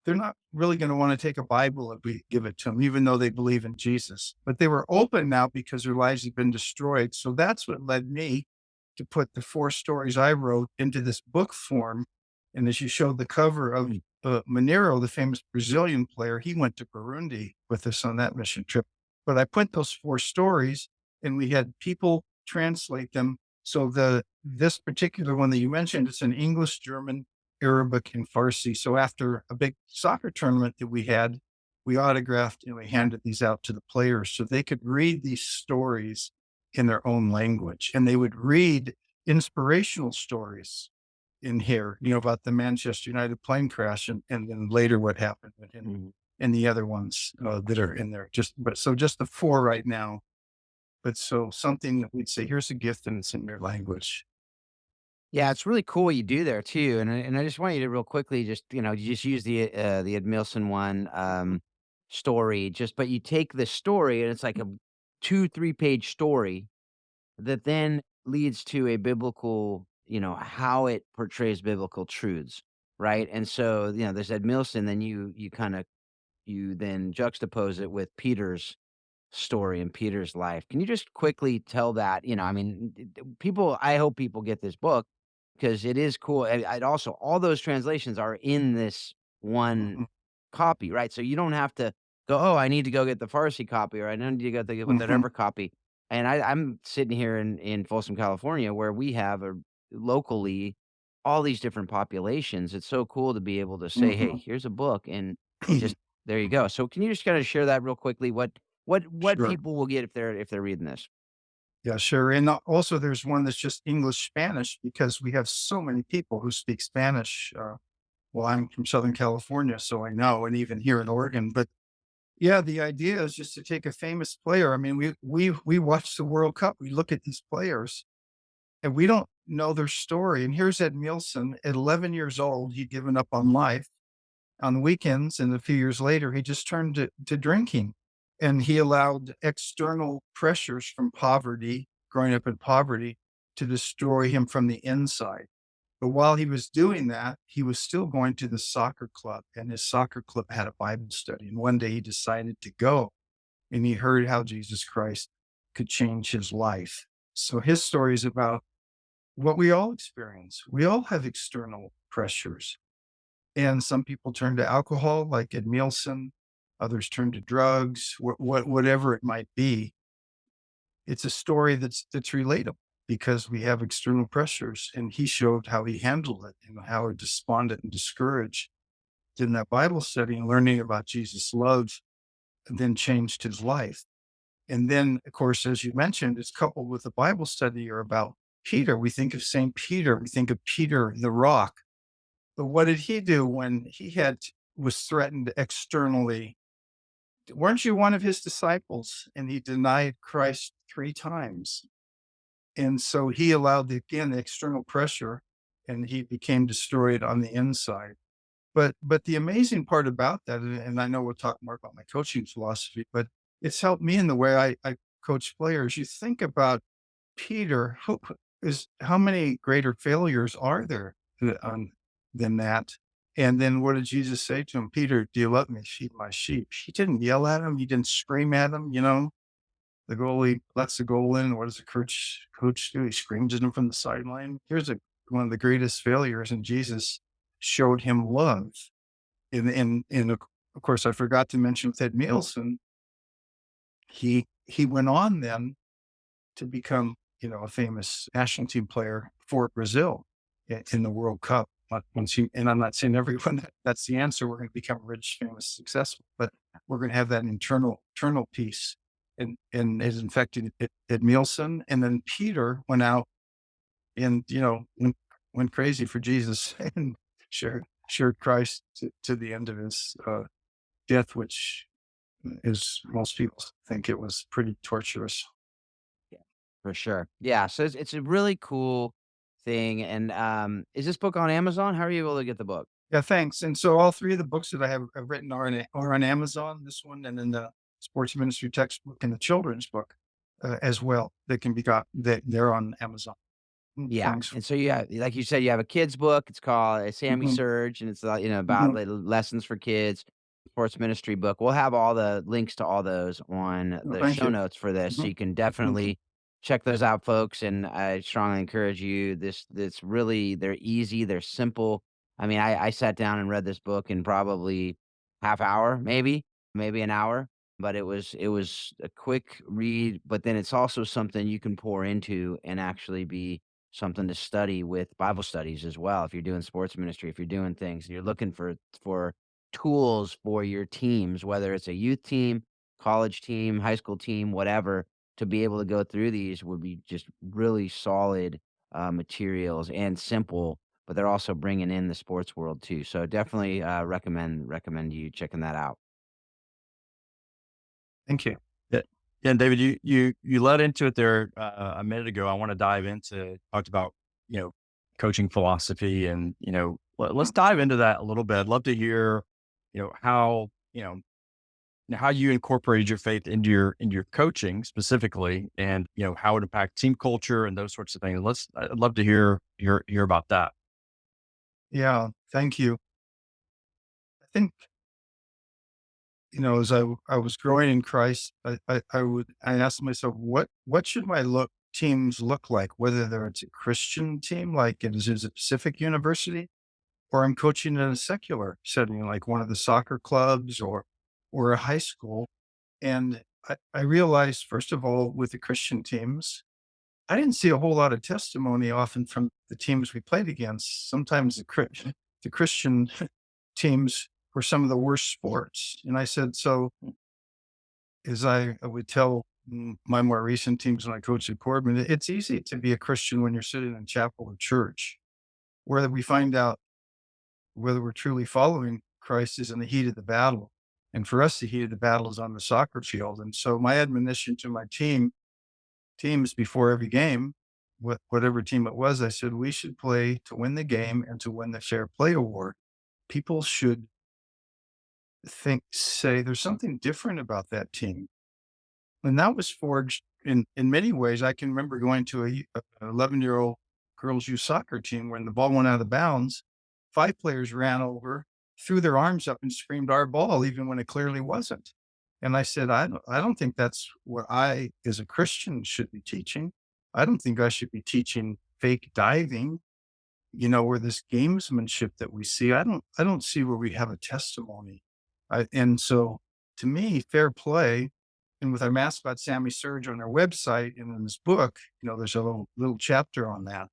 they're not really going to want to take a Bible if we give it to them, even though they believe in Jesus. But they were open now because their lives have been destroyed. So that's what led me to put the 4 stories I wrote into this book form. And as you showed the cover of Mineiro, the famous Brazilian player, he went to Burundi with us on that mission trip. But I put those 4 stories, and we had people translate them. So this particular one that you mentioned, it's in English, German, Arabic, and Farsi. So after a big soccer tournament that we had, we autographed and we handed these out to the players so they could read these stories in their own language. And they would read inspirational stories in here, about the Manchester United plane crash, and then later what happened and the other ones that are in there. Just the 4 right now. But so something that we'd say, here's a gift and it's in your language. Yeah, it's really cool what you do there too, and I just want you to real quickly just, you just use the Ed Milson one, story, but you take the story and it's like a 2, 3 page story that then leads to a biblical, how it portrays biblical truths, right? And so, there's Ed Milson, then you then juxtapose it with Peter's story and Peter's life. Can you just quickly tell that, I mean, I hope people get this book because it is cool. And I'd also, all those translations are in this one Mhm. copy, right? So you don't have to go, oh, I need to go get the Farsi copy, or I need to go get Mhm. whatever copy. And I'm sitting here in Folsom, California, where we have locally all these different populations. It's so cool to be able to say, hey, Mhm. here's a book, and just there you go. So can you just kind of share that real quickly? What Sure. people will get if they're reading this? Yeah, sure. And also there's one that's just English Spanish because we have so many people who speak Spanish. Well, I'm from Southern California, so I know, and even here in Oregon. But yeah, the idea is just to take a famous player. I mean, we watch the World Cup. We look at these players, and we don't know their story. And here's Ed Milson at 11 years old. He'd given up on life on the weekends, and a few years later, he just turned to drinking. And he allowed external pressures from poverty, growing up in poverty, to destroy him from the inside. But while he was doing that, he was still going to the soccer club, and his soccer club had a Bible study. And one day he decided to go, and he heard how Jesus Christ could change his life. So his story is about what we all experience. We all have external pressures. And some people turn to alcohol, like Ed Nielsen. Others turn to drugs, whatever it might be. It's a story that's relatable because we have external pressures, and he showed how he handled it and how despondent and discouraged in that Bible study and learning about Jesus' love then changed his life. And then, of course, as you mentioned, it's coupled with a Bible study or about Peter. We think of St. Peter, we think of Peter the rock. But what did he do when was threatened externally? Weren't you one of his disciples? And he denied Christ 3 times. And so he allowed the external pressure, and he became destroyed on the inside. But the amazing part about that, and I know we'll talk more about my coaching philosophy, but it's helped me in the way I coach players. You think about Peter, how many greater failures are there than that? And then what did Jesus say to him? Peter, do you love me? Feed my sheep. He didn't yell at him. He didn't scream at him. The goalie lets the goal in. What does the coach do? He screams at him from the sideline. One of the greatest failures, and Jesus showed him love. And of course, I forgot to mention with Ed Nielsen, he went on then to become, a famous national team player for Brazil in the World Cup. And I'm not saying everyone that's the answer. We're going to become rich, famous, successful, but we're going to have that internal piece. And it infected Ed Nielsen. And then Peter went out and, went crazy for Jesus and shared Christ to the end of his death, which is, most people think it was pretty torturous. Yeah, for sure. Yeah, so it's a really cool thing, and, is this book on Amazon? How are you able to get the book? Yeah, thanks. And so all three of the books that I've written are on Amazon. This one, and then the sports ministry textbook and the children's book as well. That can be got. They're on Amazon. Yeah, Thanks. and so like you said, you have a kid's book. It's called Sammy Mhm, Surge, and it's about mhm. lessons for kids. Sports ministry book. We'll have all the links to all those on Well, the thank show you. notes for this, so Mhm, you can mhm. definitely check those out, folks. And I strongly encourage you. This really, they're easy, they're simple. I mean, I sat down and read this book in probably half hour, maybe an hour, but it was a quick read. But then it's also something you can pour into and actually be something to study with Bible studies as well. If you're doing sports ministry, if you're doing things, you're looking for tools for your teams, whether it's a youth team, college team, high school team, whatever, to be able to go through these would be just really solid materials and simple, but they're also bringing in the sports world too. So definitely recommend you checking that out. Thank you. Yeah. Yeah, and David, you led into it there a minute ago. I want to dive into talked about coaching philosophy, and let's dive into that a little bit. I'd love to hear how how you incorporated your faith into your coaching specifically, and how it impacts team culture and those sorts of things. I'd love to hear about that. Yeah, thank you. I think as I was growing in Christ, I asked myself, what should my teams look like, whether it's a Christian team like it is a Pacific University, or I'm coaching in a secular setting like one of the soccer clubs or a high school. And I realized, first of all, with the Christian teams, I didn't see a whole lot of testimony often from the teams we played against. Sometimes the Christian teams were some of the worst sports. And I said, so as I would tell my more recent teams when I coached at Corbin, it's easy to be a Christian when you're sitting in chapel or church, where we find out whether we're truly following Christ is in the heat of the battle. And for us, the heat of the battle is on the soccer field. And so my admonition to my teams before every game, whatever team it was, I said, we should play to win the game and to win the fair play award. People should say there's something different about that team. And that was forged in many ways. I can remember going to an 11-year-old girls' youth soccer team when the ball went out of bounds. 5 players ran over, threw their arms up, and screamed, "Our ball," even when it clearly wasn't. And I said, I don't think that's what I, as a Christian, should be teaching. I don't think I should be teaching fake diving, or this gamesmanship that we see. I don't see where we have a testimony. And so to me, fair play. And with our mascot, Sammy Surge, on our website and in his book, there's a little chapter on that.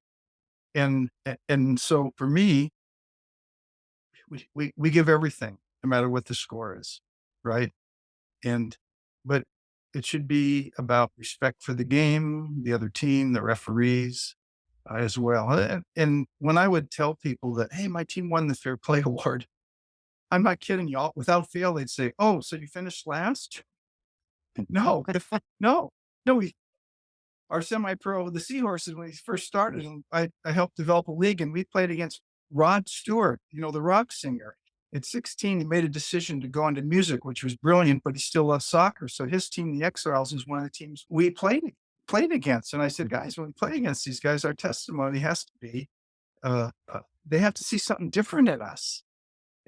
And so for me, we give everything, no matter what the score is, right? And but it should be about respect for the game, the other team, the referees, as well. And when I would tell people that, hey, my team won the Fair Play Award, I'm not kidding y'all. Without fail, they'd say, "Oh, so you finished last?" No, no, no. Our semi-pro, the Seahorses, when he first started, and I helped develop a league, and we played against Rod Stewart, the rock singer. At 16, he made a decision to go into music, which was brilliant, but he still loves soccer. So his team, the Exiles, is one of the teams we played against. And I said, guys, when we play against these guys, our testimony has to be, they have to see something different in us.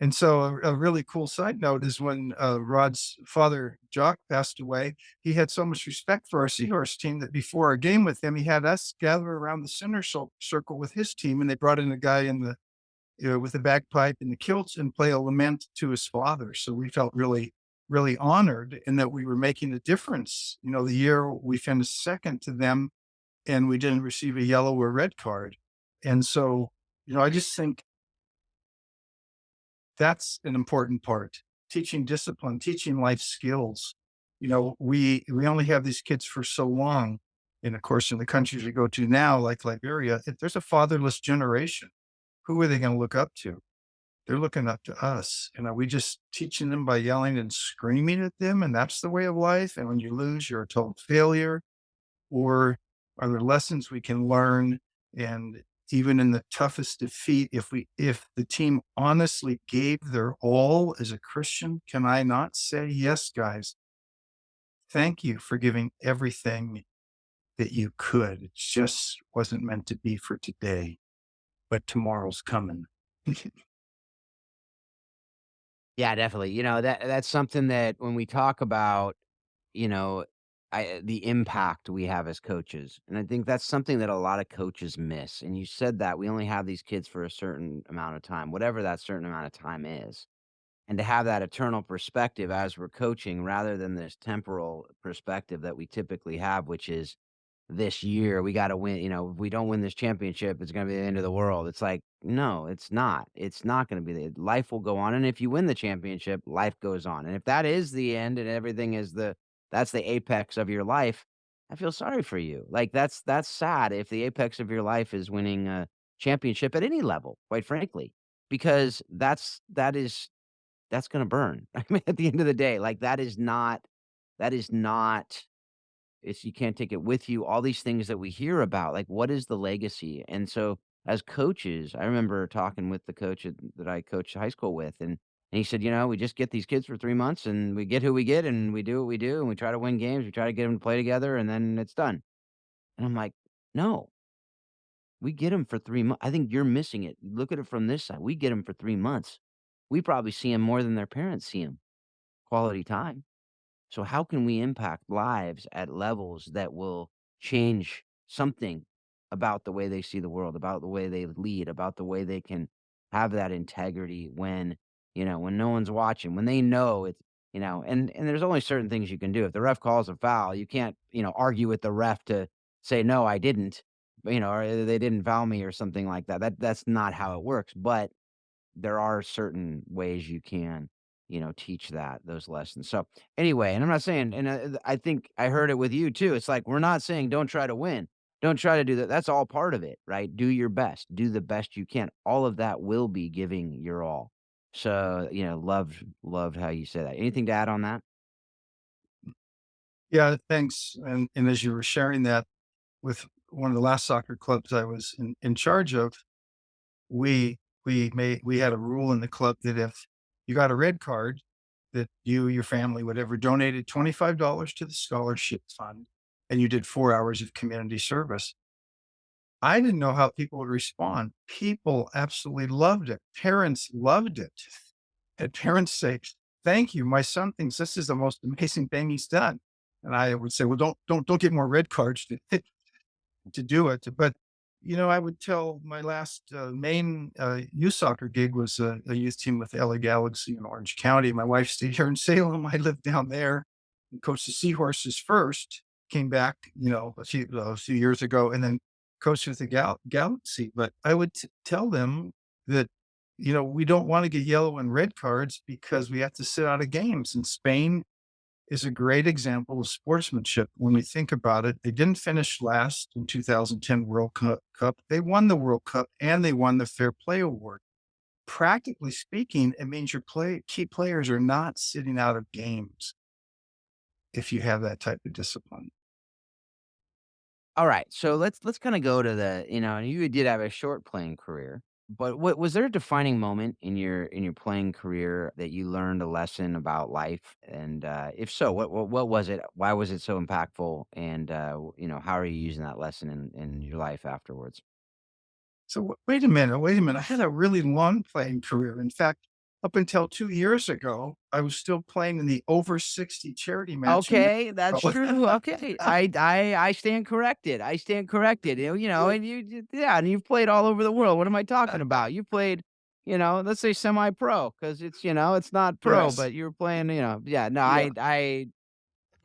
And so a really cool side note is when Rod's father, Jock, passed away, he had so much respect for our Seahorse team that before our game with him, he had us gather around the center circle with his team. And they brought in a guy with the bagpipe and the kilts and play a lament to his father. So we felt really, really honored in that we were making a difference. The year we finished second to them and we didn't receive a yellow or red card. And so, I just think that's an important part. Teaching discipline, teaching life skills. We only have these kids for so long. And of course, in the countries we go to now, like Liberia, if there's a fatherless generation, who are they going to look up to? They're looking up to us. And are we just teaching them by yelling and screaming at them? And that's the way of life. And when you lose, you're a total failure. Or are there lessons we can learn? And even in the toughest defeat, if the team honestly gave their all as a Christian, can I not say, yes, guys, thank you for giving everything that you could. It just wasn't meant to be for today, but tomorrow's coming. Yeah, definitely. That's something that when we talk about, you know, the impact we have as coaches, and I think that's something that a lot of coaches miss. And you said that we only have these kids for a certain amount of time, whatever that certain amount of time is. And to have that eternal perspective as we're coaching rather than this temporal perspective that we typically have, which is this year we got to win. If we don't win this championship, it's going to be the end of the world. It's like, no, it's not. It's not going to be. Life will go on. And if you win the championship, life goes on. And if that is the end and everything is that's the apex of your life, I feel sorry for you. Like that's sad if the apex of your life is winning a championship at any level, quite frankly, because that's gonna burn. I mean, at the end of the day, like, that is not it's you can't take it with you, all these things that we hear about, like, what is the legacy? And so, as coaches, I remember talking with the coach that I coached high school with, and he said, "We just get these kids for 3 months, and we get who we get, and we do what we do, and we try to win games, we try to get them to play together, and then it's done." And I'm like, "No, we get them for 3 months. I think you're missing it. Look at it from this side. We get them for 3 months. We probably see them more than their parents see them. Quality time. So how can we impact lives at levels that will change something about the way they see the world, about the way they lead, about the way they can have that integrity when no one's watching, when they know and there's only certain things you can do. If the ref calls a foul, you can't, argue with the ref to say, no, I didn't, or they didn't foul me or something like that. That's not how it works. But there are certain ways you can, teach those lessons. So anyway, and I'm not saying, and I think I heard it with you too. It's like, we're not saying don't try to win. Don't try to do that. That's all part of it, right? Do your best. Do the best you can. All of that will be giving your all. So, loved how you said that. Anything to add on that? Yeah, thanks. And as you were sharing that with one of the last soccer clubs I was in charge of, we had a rule in the club that if you got a red card, that you, your family, whatever, donated $25 to the scholarship fund, and you did 4 hours of community service. I didn't know how people would respond. People absolutely loved it. Parents loved it. Had parents say, thank you. My son thinks this is the most amazing thing he's done. And I would say, well, don't get more red cards to do it. But, I would tell my last main youth soccer gig was a youth team with LA Galaxy in Orange County. My wife stayed here in Salem. I lived down there and coached the Seahorses first, came back, a few years ago, and then coached with the Galaxy. But I would tell them that, we don't want to get yellow and red cards because we have to sit out of games. And Spain is a great example of sportsmanship when we think about it. They didn't finish last in 2010 World Cup. They won the World Cup and they won the Fair Play Award. Practically speaking, it means your key players are not sitting out of games if you have that type of discipline. All right, so let's kind of go to you did have a short playing career, but what was there a defining moment in your playing career that you learned a lesson about life? And if so, what was it? Why was it so impactful? And how are you using that lesson in your life afterwards? So wait a minute, wait a minute. I had a really long playing career. In fact, up until 2 years ago, I was still playing in the over 60 charity match in Okay, that's Mexico. true. Okay, I stand corrected. I stand corrected. And yeah, and you've played all over the world. What am I talking about? You played, let's say semi-pro because it's not pro, Yes. but you were playing, yeah. No, Yeah.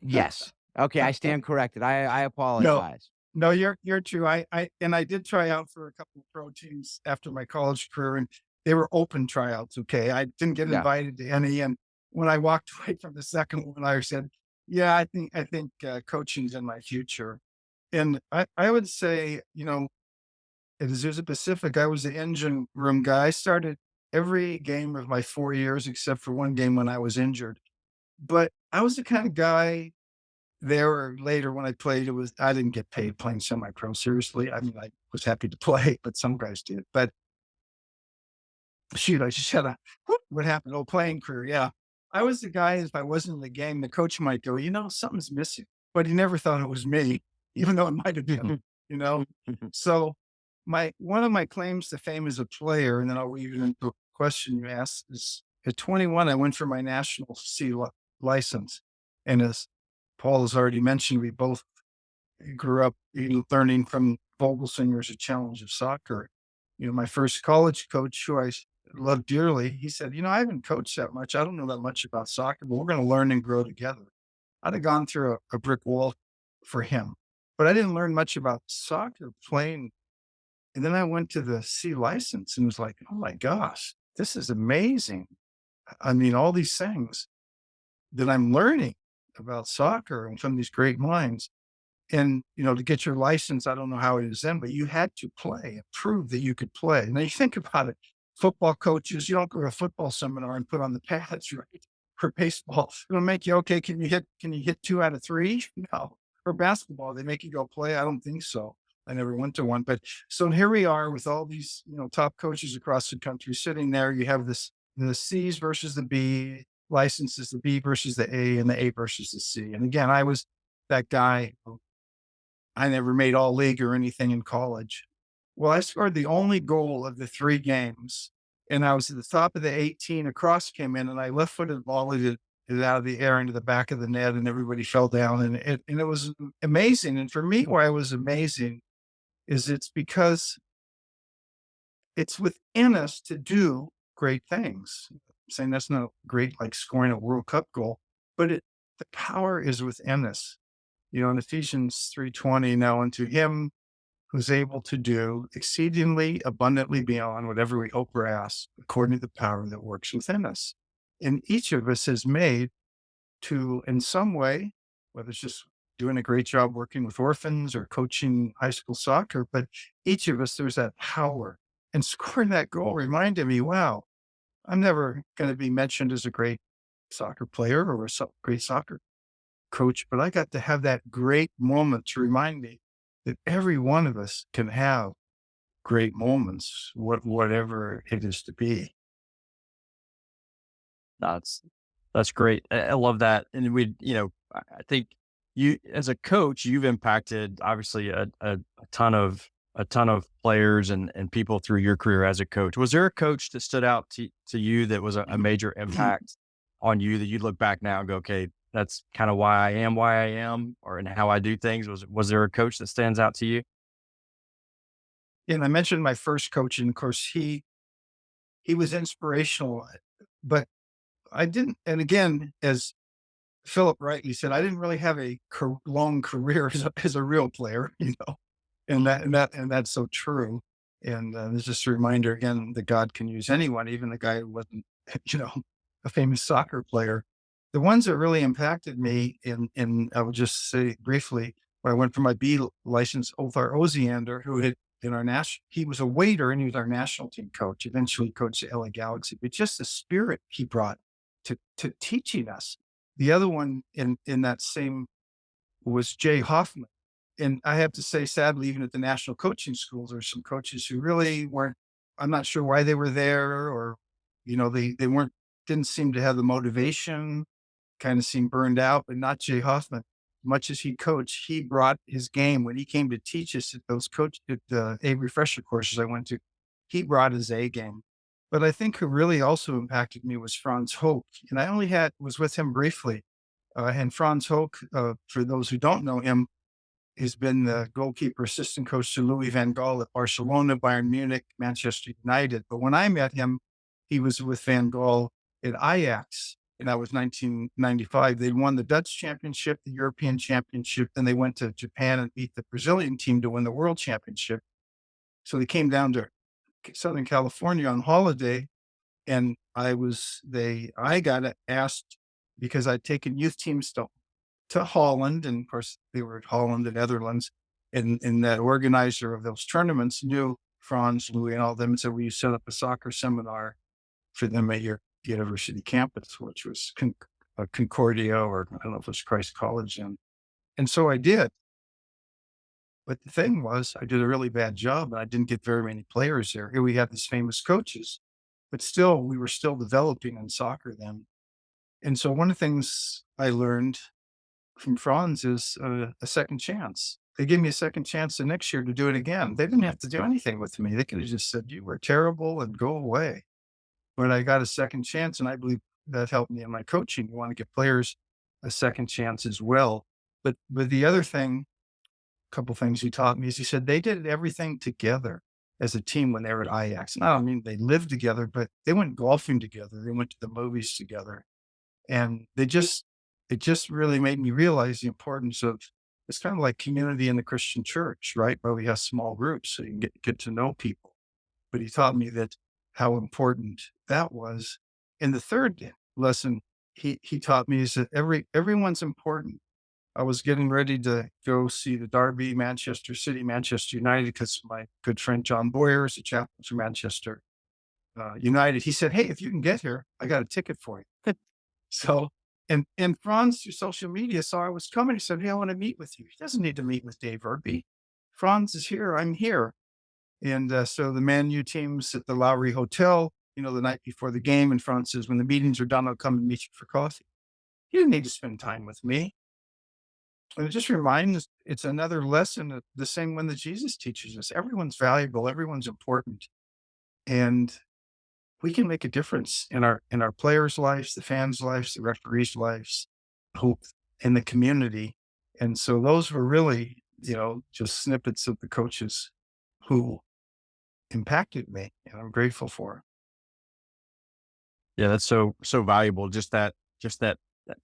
yes. Okay, I stand corrected. I No, apologize. no, you're true. I did try out for a couple of pro teams after my college career, and they were open tryouts. Okay, I didn't get Yeah. invited to any. And when I walked away from the second one, I said, "Yeah, I think coaching's in my future." And I would say, at Azusa Pacific, I was the engine room guy. I started every game of my 4 years except for one game when I was injured. But I was the kind of guy there or later when I played, I didn't get paid playing semi-pro, seriously. I mean, I was happy to play, but some guys did. But shoot, I just had a what happened? Oh, playing career. Yeah. I was the guy, if I wasn't in the game, the coach might go, something's missing. But he never thought it was me, even though it might have been, you know. So my one of my claims to fame as a player, and then I'll weave it into a question you asked, is at 21, I went for my national license. And as Paul has already mentioned, we both grew up learning from Vogelsinger's A Challenge of Soccer. My first college coach, who loved dearly, he said, I haven't coached that much. I don't know that much about soccer, but we're going to learn and grow together. I'd have gone through a brick wall for him, but I didn't learn much about soccer playing. And then I went to the C license and was like, oh my gosh, this is amazing. I mean, all these things that I'm learning about soccer and from these great minds. And, to get your license, I don't know how it is then, but you had to play and prove that you could play. Now you think about it, football coaches, you don't go to a football seminar and put on the pads, right? For baseball, it'll make you, okay, can you hit 2 out of 3? No. For basketball, they make you go play. I don't think so. I never went to one. But so here we are with all these, top coaches across the country sitting there. You have the C's versus the B licenses, the B versus the A, and the A versus the C. And again, I was that guy. I never made all league or anything in college. Well, I scored the only goal of the 3 games, and I was at the top of the 18. A cross came in, and I left-footed volleyed it out of the air into the back of the net, and everybody fell down. And it was amazing. And for me, why it was amazing is it's because it's within us to do great things. I'm saying that's not great, like scoring a World Cup goal, but the power is within us. In Ephesians 3:20, now unto him who's able to do exceedingly abundantly beyond whatever we hope or ask, according to the power that works within us. And each of us is made to, in some way, whether it's just doing a great job working with orphans or coaching high school soccer, but each of us, there's that power. And scoring that goal reminded me, wow, I'm never going to be mentioned as a great soccer player or a great soccer coach, but I got to have that great moment to remind me that every one of us can have great moments, whatever it is to be. That's that's great. I love that. And I think you, as a coach, you've impacted obviously a ton of players and people through your career as a coach. Was there a coach that stood out to you that was a major impact on you that you look back now and go, okay, that's kind of why I am, or in how I do things? Was there a coach that stands out to you? And I mentioned my first coach, and of course, he was inspirational, but I didn't. And again, as Philip rightly said, I didn't really have a long career as a real player, and that's so true. And there's just a reminder again that God can use anyone, even the guy who wasn't, you know, a famous soccer player. The ones that really impacted me, in I will just say briefly, when I went for my B license, Othar Oziander, who had in our national, he was a waiter and he was our national team coach. Eventually, coached the LA Galaxy, but just the spirit he brought to teaching us. The other one in that same was Jay Hoffman. And I have to say, sadly, even at the national coaching schools, there's some coaches who really weren't, I'm not sure why they were there, or, they weren't, didn't seem to have the motivation, kind of seemed burned out, but not Jay Hoffman. Much as he coached, he brought his game when he came to teach us at those at the A refresher courses I went to. He brought his A game. But I think who really also impacted me was Franz Hoek. And I only was with him briefly. And Franz Hoek, for those who don't know him, has been the goalkeeper assistant coach to Louis van Gaal at Barcelona, Bayern Munich, Manchester United. But when I met him, he was with Van Gaal at Ajax, and that was 1995. They won the Dutch championship, the European championship, then they went to Japan and beat the Brazilian team to win the world championship. So they came down to Southern California on holiday, and I got asked because I'd taken youth teams to Holland, and of course they were Holland and Netherlands, and that organizer of those tournaments knew Franz, Louis, and all of them, and said, "Will you set up a soccer seminar for them at your university campus?" Which was Concordia, or I don't know if it was Christ College, and so I did. But the thing was, I did a really bad job, and I didn't get very many players there. Here we had these famous coaches, but still, we were still developing in soccer then. And so one of the things I learned from Franz is a second chance. They gave me a second chance the next year to do it again. They didn't have to do anything with me. They could have just said, "You were terrible," and go away. But I got a second chance, and I believe that helped me in my coaching. You want to give players a second chance as well. But the other thing, a couple things he taught me, is he said they did everything together as a team when they were at Ajax. And I don't mean they lived together, but they went golfing together. They went to the movies together. And it just really made me realize the importance of, it's kind of like community in the Christian church, right? Where we have small groups so you can get to know people. But he taught me that how important that was. And the third lesson he taught me is that everyone's important. I was getting ready to go see the Derby, Manchester City, Manchester United, because my good friend John Boyer is a chaplain for Manchester United. He said, "Hey, if you can get here, I got a ticket for you." So, and Franz through social media saw I was coming. He said, "Hey, I want to meet with you." He doesn't need to meet with Dave Irby. Franz is here. I'm here. And so the Man U team's at the Lowry Hotel, the night before the game. And Franz says, "When the meetings are done, I'll come and meet you for coffee." He didn't need to spend time with me. And it just reminds, it's another lesson, the same one that Jesus teaches us. Everyone's valuable. Everyone's important. And we can make a difference in our players' lives, the fans' lives, the referees' lives, hope in the community. And so those were really, just snippets of the coaches who impacted me, and I'm grateful for. Yeah, that's so valuable. Just that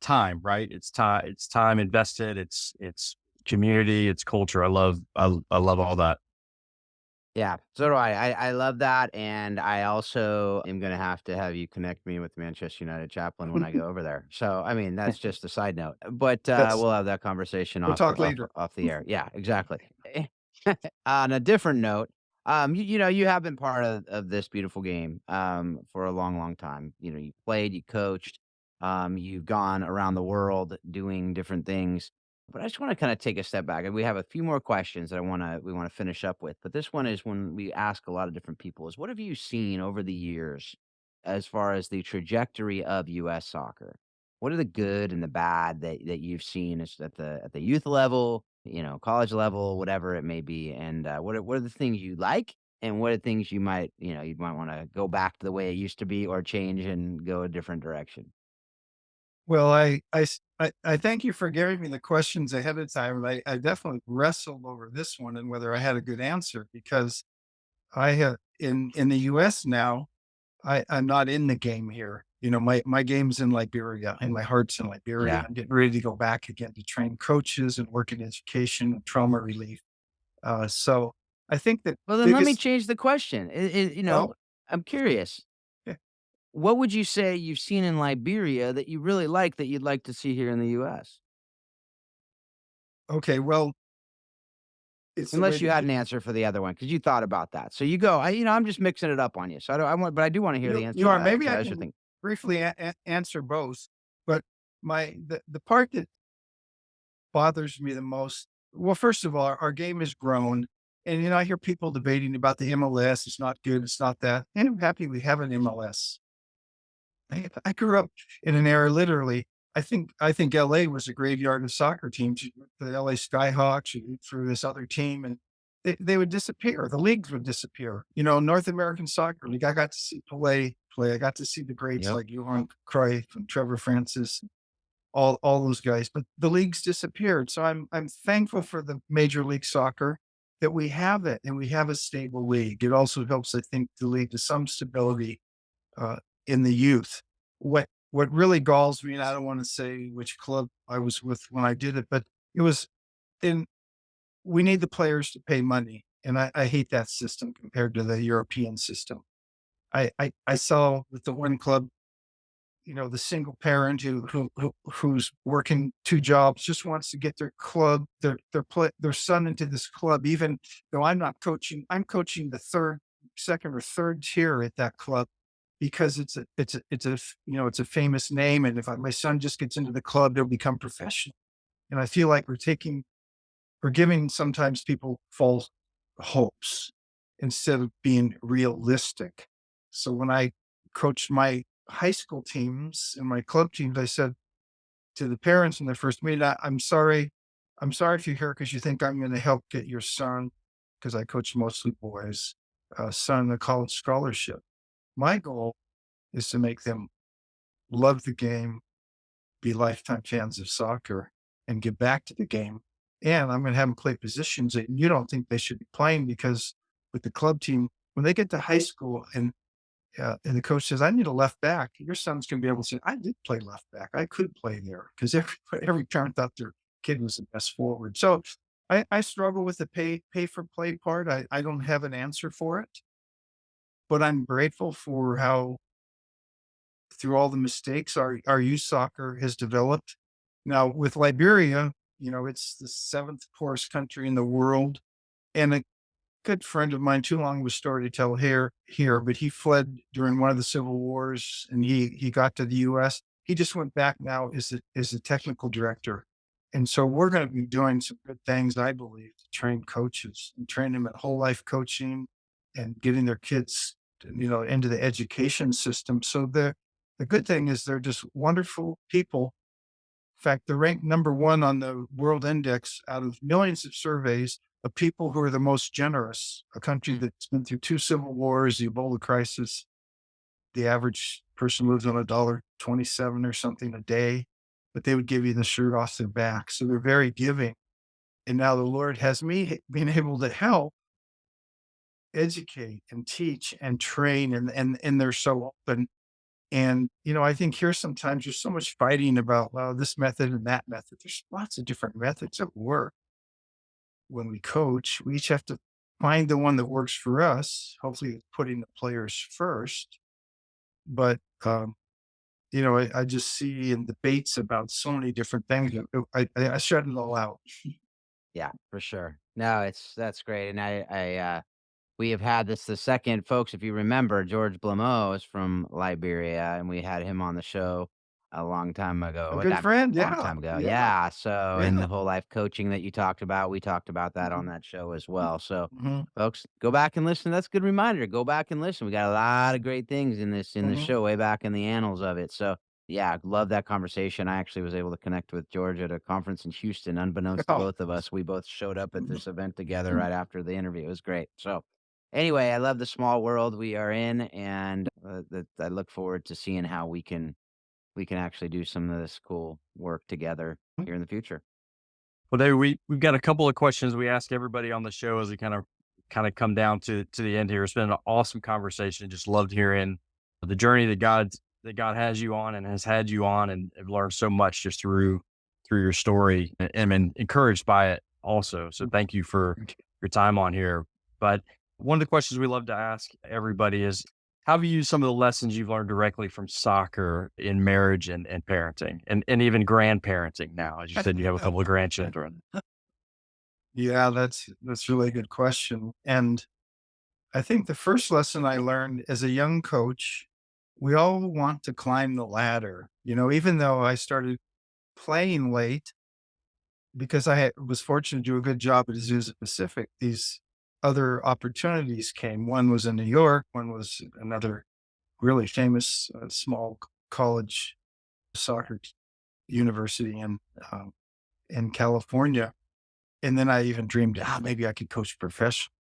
time, right? It's time invested. It's community. It's culture. I love all that. Yeah, so do I. I love that, and I also am gonna have to have you connect me with Manchester United chaplain when I go over there. So, I mean, that's just a side note, but, That's we'll have that conversation We'll talk later. off the air. Yeah, exactly. On a different note, you have been part of this beautiful game, for a long, long time. You played, you coached, you've gone around the world doing different things. But I just want to kind of take a step back, and we have a few more questions that we want to finish up with. But this one is one we ask a lot of different people: is what have you seen over the years as far as the trajectory of U.S. soccer? What are the good and the bad that you've seen is at the youth level, college level, whatever it may be, and what are the things you like, and what are things you might want to go back to the way it used to be, or change and go a different direction? Well, I thank you for giving me the questions ahead of time. I definitely wrestled over this one and whether I had a good answer because I have in the US now, I'm not in the game here. You know, my game's in Liberia and my heart's in Liberia. Yeah. I'm getting ready to go back again to train coaches and work in education and trauma relief. So I think the Well, then let me biggest change the question. oh, I'm curious. yeah. What would you say you've seen in Liberia that you really like that you'd like to see here in the US? Okay, well, it's the way Unless you the had an answer for the other one, because you thought about that. So you go. I'm just mixing it up on you. So I do want to hear the you answer to are. that. Maybe I As you can think. briefly answer both, but the part that bothers me the most. Well, first of all, our game has grown, and I hear people debating about the MLS. It's not good. It's not that. And I'm happy we have an MLS. I grew up in an era, literally. I think LA was a graveyard of soccer teams. The LA Skyhawks, you root for this other team, and they would disappear. The leagues would disappear. North American Soccer League. I got to see play. I got to see the greats Yep. like Johan Cruyff and Trevor Francis, all those guys. But the leagues disappeared. So I'm thankful for the Major League Soccer that we have it and we have a stable league. It also helps, I think, the league to some stability uh, in the youth. What really galls me, and I don't want to say which club I was with when I did it, but it was in. We need the players to pay money, and I hate that system compared to the European system. I saw with the one club, the single parent who's working two jobs just wants to get their club, their son into this club, even though I'm not coaching. I'm coaching the second or third tier at that club because it's a famous name, and if my son just gets into the club, they'll become professional. And I feel like we're giving sometimes people false hopes instead of being realistic. So when I coached my high school teams and my club teams, I said to the parents in their first meeting, I'm sorry. I'm sorry if you're here because you think I'm going to help get your son, because I coach mostly boys, son a college scholarship. My goal is to make them love the game, be lifetime fans of soccer, and get back to the game. And I'm going to have them play positions that you don't think they should be playing because with the club team, when they get to high school and the coach says, I need a left back, your son's going to be able to say, I did play left back. I could play there because every parent thought their kid was the best forward. So I struggle with the pay for play part. I don't have an answer for it, but I'm grateful for how through all the mistakes our youth soccer has developed. Now with Liberia, it's the seventh poorest country in the world. And a good friend of mine, too long of a story to tell here, but he fled during one of the civil wars and he got to the US. He just went back now as a technical director. And so we're going to be doing some good things, I believe, to train coaches and train them at whole life coaching and getting their kids, into the education system. So the good thing is they're just wonderful people. In fact, they're ranked number one on the World Index out of millions of surveys of people who are the most generous. A country that's been through two civil wars, the Ebola crisis. The average person lives on $1.27 or something a day, but they would give you the shirt off their back. So they're very giving. And now the Lord has me being able to help educate and teach and train, and they're so open. And, I think here sometimes there's so much fighting about, well, this method and that method. There's lots of different methods that work when we coach. We each have to find the one that works for us, hopefully putting the players first. But, I just see in debates about so many different things. I shut it all out. Yeah, for sure. No, that's great. And we have had this the second, folks. If you remember, George Blamo is from Liberia, and we had him on the show a long time A ago. good friend. Long Yeah. time ago, Yeah. yeah. So, and Yeah. the whole life coaching that you talked about, we talked about that on Mhm. that show as well. So, Mhm. folks, go back and listen. That's a good reminder. Go back and listen. We got a lot of great things in this Mhm. show way back in the annals of it. So, yeah, love that conversation. I actually was able to connect with George at a conference in Houston, unbeknownst to Oh. both of us. We both showed up at Mhm. this event together right after the interview. It was great. So, anyway, I love the small world we are in, and that I look forward to seeing how we can we can actually do some of this cool work together here in the future. Well, David, we've got a couple of questions we ask everybody on the show as we kind of come down to the end here. It's been an awesome conversation. Just loved hearing the journey that God has you on and has had you on, and have learned so much just through your story, and been encouraged by it also. So thank you for your time on here. But one of the questions we love to ask everybody is, how have you used some of the lessons you've learned directly from soccer in marriage and parenting, and even grandparenting now? As you said, you have a couple of grandchildren. Yeah, that's really a good question. And I think the first lesson I learned as a young coach, we all want to climb the ladder. Even though I started playing late because was fortunate to do a good job at Azusa Pacific, these other opportunities came. One was in New York, one was another really famous small college soccer university in California. And then I even dreamed, maybe I could coach professional.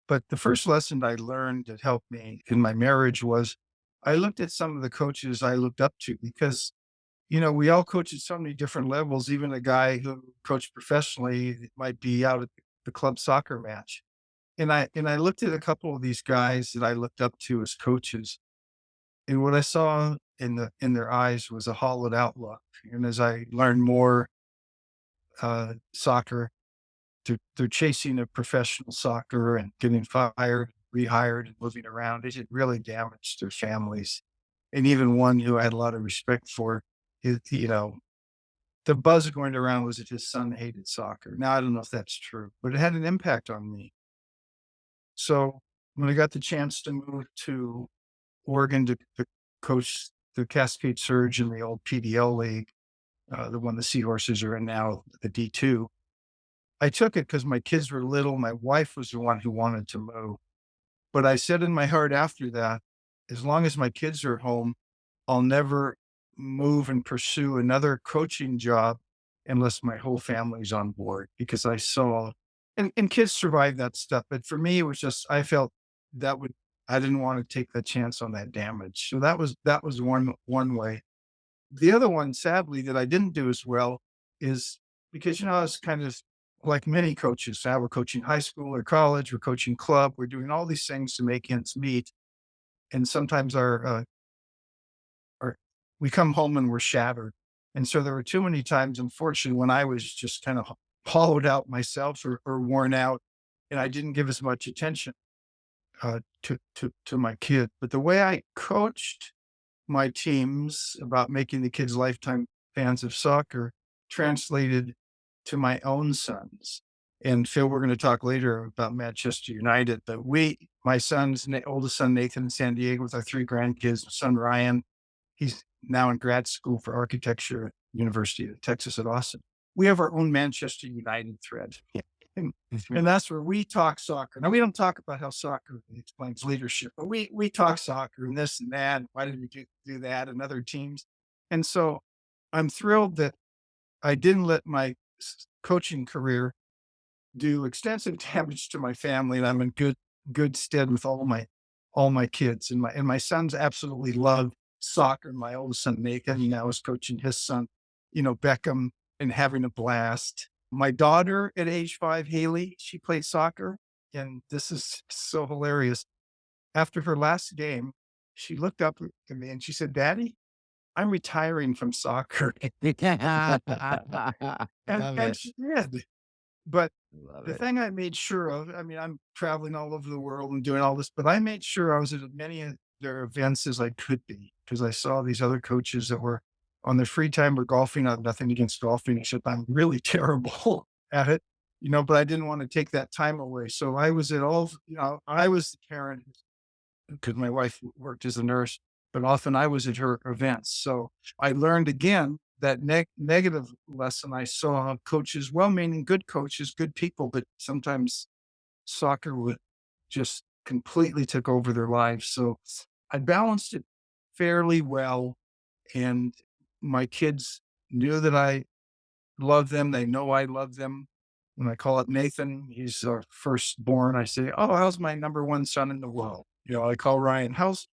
But the first lesson I learned that helped me in my marriage was I looked at some of the coaches I looked up to because, we all coach at so many different levels. Even a guy who coached professionally might be out at the club soccer match. And I looked at a couple of these guys that I looked up to as coaches. And what I saw in their eyes was a hollowed out look. And as I learned more soccer, they're chasing a professional soccer and getting fired, rehired, and moving around. It had really damaged their families. And even one who I had a lot of respect for, the buzz going around was that his son hated soccer. Now, I don't know if that's true, but it had an impact on me. So when I got the chance to move to Oregon to coach the Cascade Surge in the old PDL league, the one the Seahorses are in now, the D2, I took it because my kids were little. My wife was the one who wanted to move. But I said in my heart after that, as long as my kids are home, I'll never move and pursue another coaching job unless my whole family's on board, because I saw, and kids survive that stuff. But for me, it was just, I felt I didn't want to take the chance on that damage. So that was one way. The other one, sadly, that I didn't do as well is because, I was kind of like many coaches. Now we're coaching high school or college, we're coaching club, we're doing all these things to make ends meet. And sometimes our we come home and we're shattered. And so there were too many times, unfortunately, when I was just kind of hollowed out myself or worn out, and I didn't give as much attention to my kid. But the way I coached my teams about making the kids lifetime fans of soccer translated to my own sons. And Phil, we're going to talk later about Manchester United, but my oldest son, Nathan, in San Diego, with our three grandkids, son, Ryan, he's now in grad school for architecture at University of Texas at Austin. We have our own Manchester United thread. And that's where we talk soccer. Now, we don't talk about how soccer explains leadership, but we talk soccer and this and that. And why did we do that, and other teams? And so I'm thrilled that I didn't let my coaching career do extensive damage to my family, and I'm in good stead with all my kids. And my sons absolutely love soccer. My oldest son, Nathan, he now is coaching his son, Beckham, and having a blast. My daughter at age 5, Haley, she plays soccer. And this is so hilarious. After her last game, she looked up at me and she said, "Daddy, I'm retiring from soccer." Love And it. she did. But Love the it. thing I made sure of, I mean, I'm traveling all over the world and doing all this, but I made sure I was at as many of their events as I could be, because I saw these other coaches that were on their free time were golfing. I have nothing against golfing, except I'm really terrible at it, but I didn't want to take that time away. So I was at all, I was the parent because my wife worked as a nurse, but often I was at her events. So I learned again that negative lesson I saw coaches, well-meaning good coaches, good people, but sometimes soccer would just completely took over their lives. So I balanced it fairly well. And my kids knew that I love them. They know I love them. When I call up Nathan, he's our firstborn. I say, "Oh, how's my number one son in the world?" I call Ryan, how's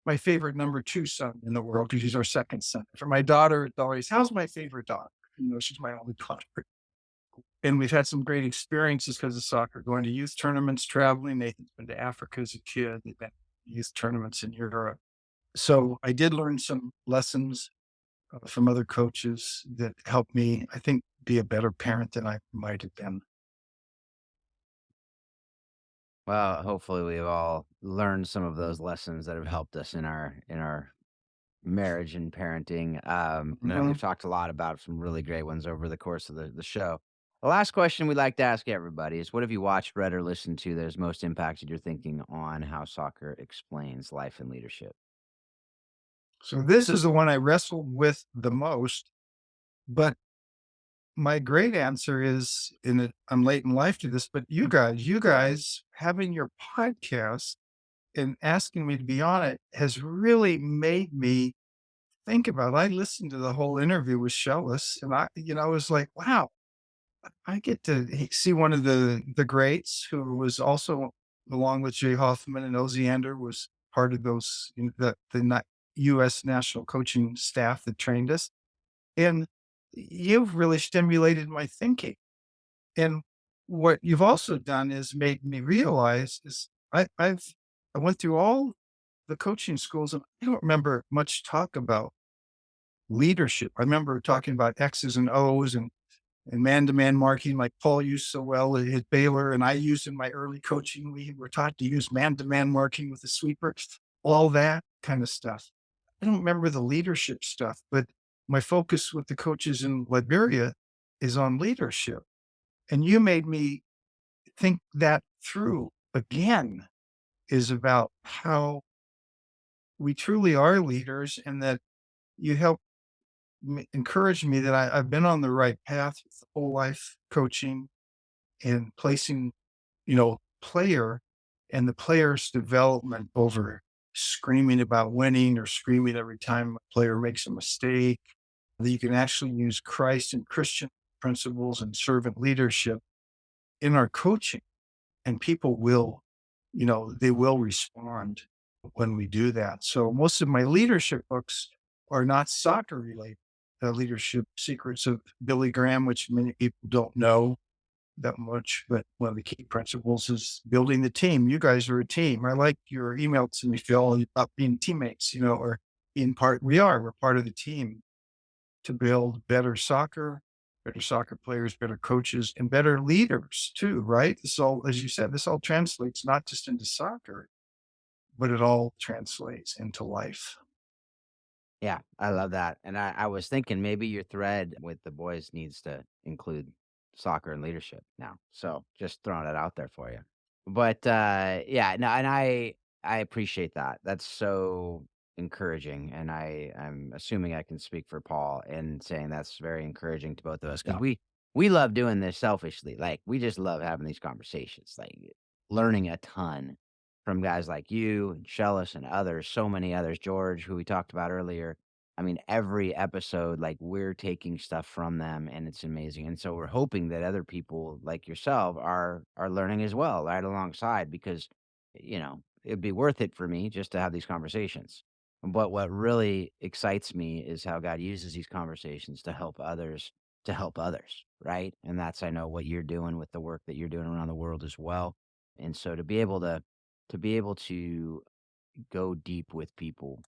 my favorite number two son in the world because he's our second son. For my daughter, it's always, how's my favorite daughter? She's my only daughter. And we've had some great experiences because of soccer, going to youth tournaments, traveling. Nathan's been to Africa as a kid. They've been to youth tournaments in Europe. So I did learn some lessons from other coaches that helped me, I think, be a better parent than I might have been. Well, hopefully we've all learned some of those lessons that have helped us in our marriage and parenting. No, Mhm. we've talked a lot about some really great ones over the course of the show. The last question we'd like to ask everybody is, what have you watched, read, or listened to that has most impacted your thinking on how soccer explains life and leadership? So this is the one I wrestled with the most, but my great answer is I'm late in life to this, but you guys having your podcast and asking me to be on it has really made me think about it. I listened to the whole interview with Shellis and I was like, wow, I get to see one of the greats who was also along with Jay Hoffman and Oziander was part of those US national coaching staff that trained us. And you've really stimulated my thinking. And what you've also done is made me realize is I went through all the coaching schools and I don't remember much talk about leadership. I remember talking about X's and O's and man-to-man marking like Paul used so well at Baylor, and I used in my early coaching. We were taught to use man-to-man marking with the sweeper, all that kind of stuff. I don't remember the leadership stuff, but my focus with the coaches in Liberia is on leadership. And you made me think that through again is about how we truly are leaders and that you help encourage me that I've been on the right path with the whole life coaching and placing, player and the player's development over screaming about winning or screaming every time a player makes a mistake. That you can actually use Christ and Christian principles and servant leadership in our coaching, and people will, they will respond when we do that. So most of my leadership books are not soccer related. The leadership secrets of Billy Graham, which many people don't know that much, but one of the key principles is building the team. You guys are a team. I like your email to me, Phil, about being teammates, or being part. We're part of the team to build better soccer players, better coaches, and better leaders too, right? This all, as you said, this all translates not just into soccer, but it all translates into life. Yeah, I love that. And I was thinking maybe your thread with the boys needs to include soccer and leadership now. So just throwing it out there for you. But yeah, no, and I appreciate that. That's so encouraging. And I'm assuming I can speak for Paul in saying that's very encouraging to both of us because Yeah. we love doing this selfishly. Like we just love having these conversations, like learning a ton from guys like you and Shellis and others, so many others, George, who we talked about earlier. I mean, every episode, like we're taking stuff from them and it's amazing. And so we're hoping that other people like yourself are learning as well, right alongside, because it'd be worth it for me just to have these conversations. But what really excites me is how God uses these conversations to help others, right? And that's I know what you're doing with the work that you're doing around the world as well. And so to be able to go deep with people,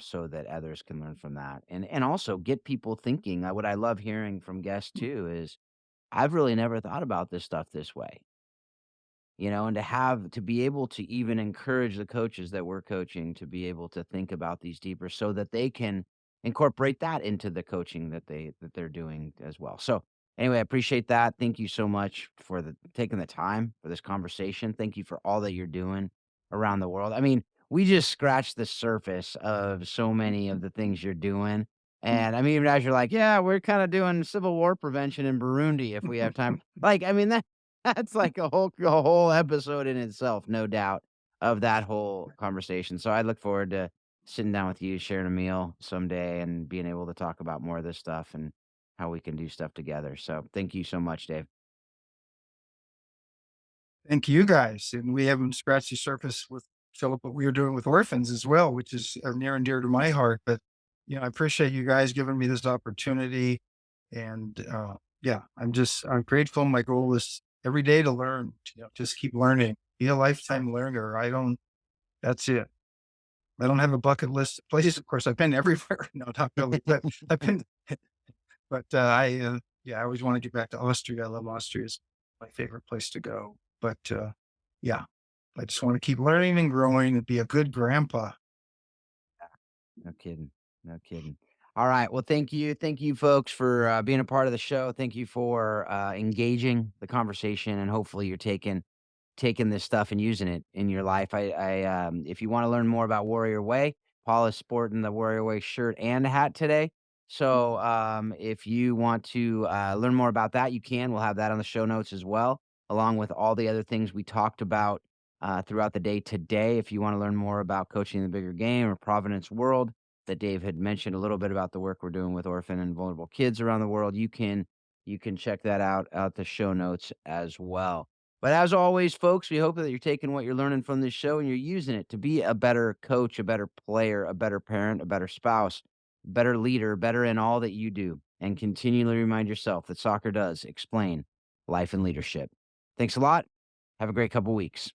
so that others can learn from that, and also get people thinking. What I love hearing from guests too is, I've really never thought about this stuff this way. And to be able to even encourage the coaches that we're coaching to be able to think about these deeper so that they can incorporate that into the coaching that they're doing as well. So anyway, I appreciate that. Thank you so much for taking the time for this conversation. Thank you for all that you're doing around the world. I mean, we just scratched the surface of so many of the things you're doing. And I mean, even as you're like, yeah, we're kind of doing civil war prevention in Burundi if we have time. Like, I mean, that's like a whole episode in itself, no doubt, of that whole conversation. So I look forward to sitting down with you, sharing a meal someday, and being able to talk about more of this stuff and how we can do stuff together. So thank you so much, Dave. Thank you guys. And we haven't scratched the surface with Philip, what we were doing with orphans as well, which is near and dear to my heart. But, I appreciate you guys giving me this opportunity. And yeah, I'm grateful. My goal is every day to learn, just keep learning, be a lifetime learner. That's it. I don't have a bucket list of places. Of course, I've been everywhere. No, not really, but I've been, but yeah, I always want to get back to Austria. I love Austria. It's my favorite place to go. But yeah, I just want to keep learning and growing and be a good grandpa. No kidding. No kidding. All right. Well, thank you. Thank you, folks, for being a part of the show. Thank you for engaging the conversation, and hopefully, you're taking this stuff and using it in your life. If you want to learn more about Warrior Way, Paul is sporting the Warrior Way shirt and hat today. So, if you want to learn more about that, you can. We'll have that on the show notes as well, along with all the other things we talked about throughout the day today. If you want to learn more about coaching the bigger game or Providence World, that Dave had mentioned a little bit about the work we're doing with orphan and vulnerable kids around the world, you can check that out the show notes as well. But as always, folks, we hope that you're taking what you're learning from this show and you're using it to be a better coach, a better player, a better parent, a better spouse, better leader, better in all that you do. And continually remind yourself that soccer does explain life and leadership. Thanks a lot. Have a great couple weeks.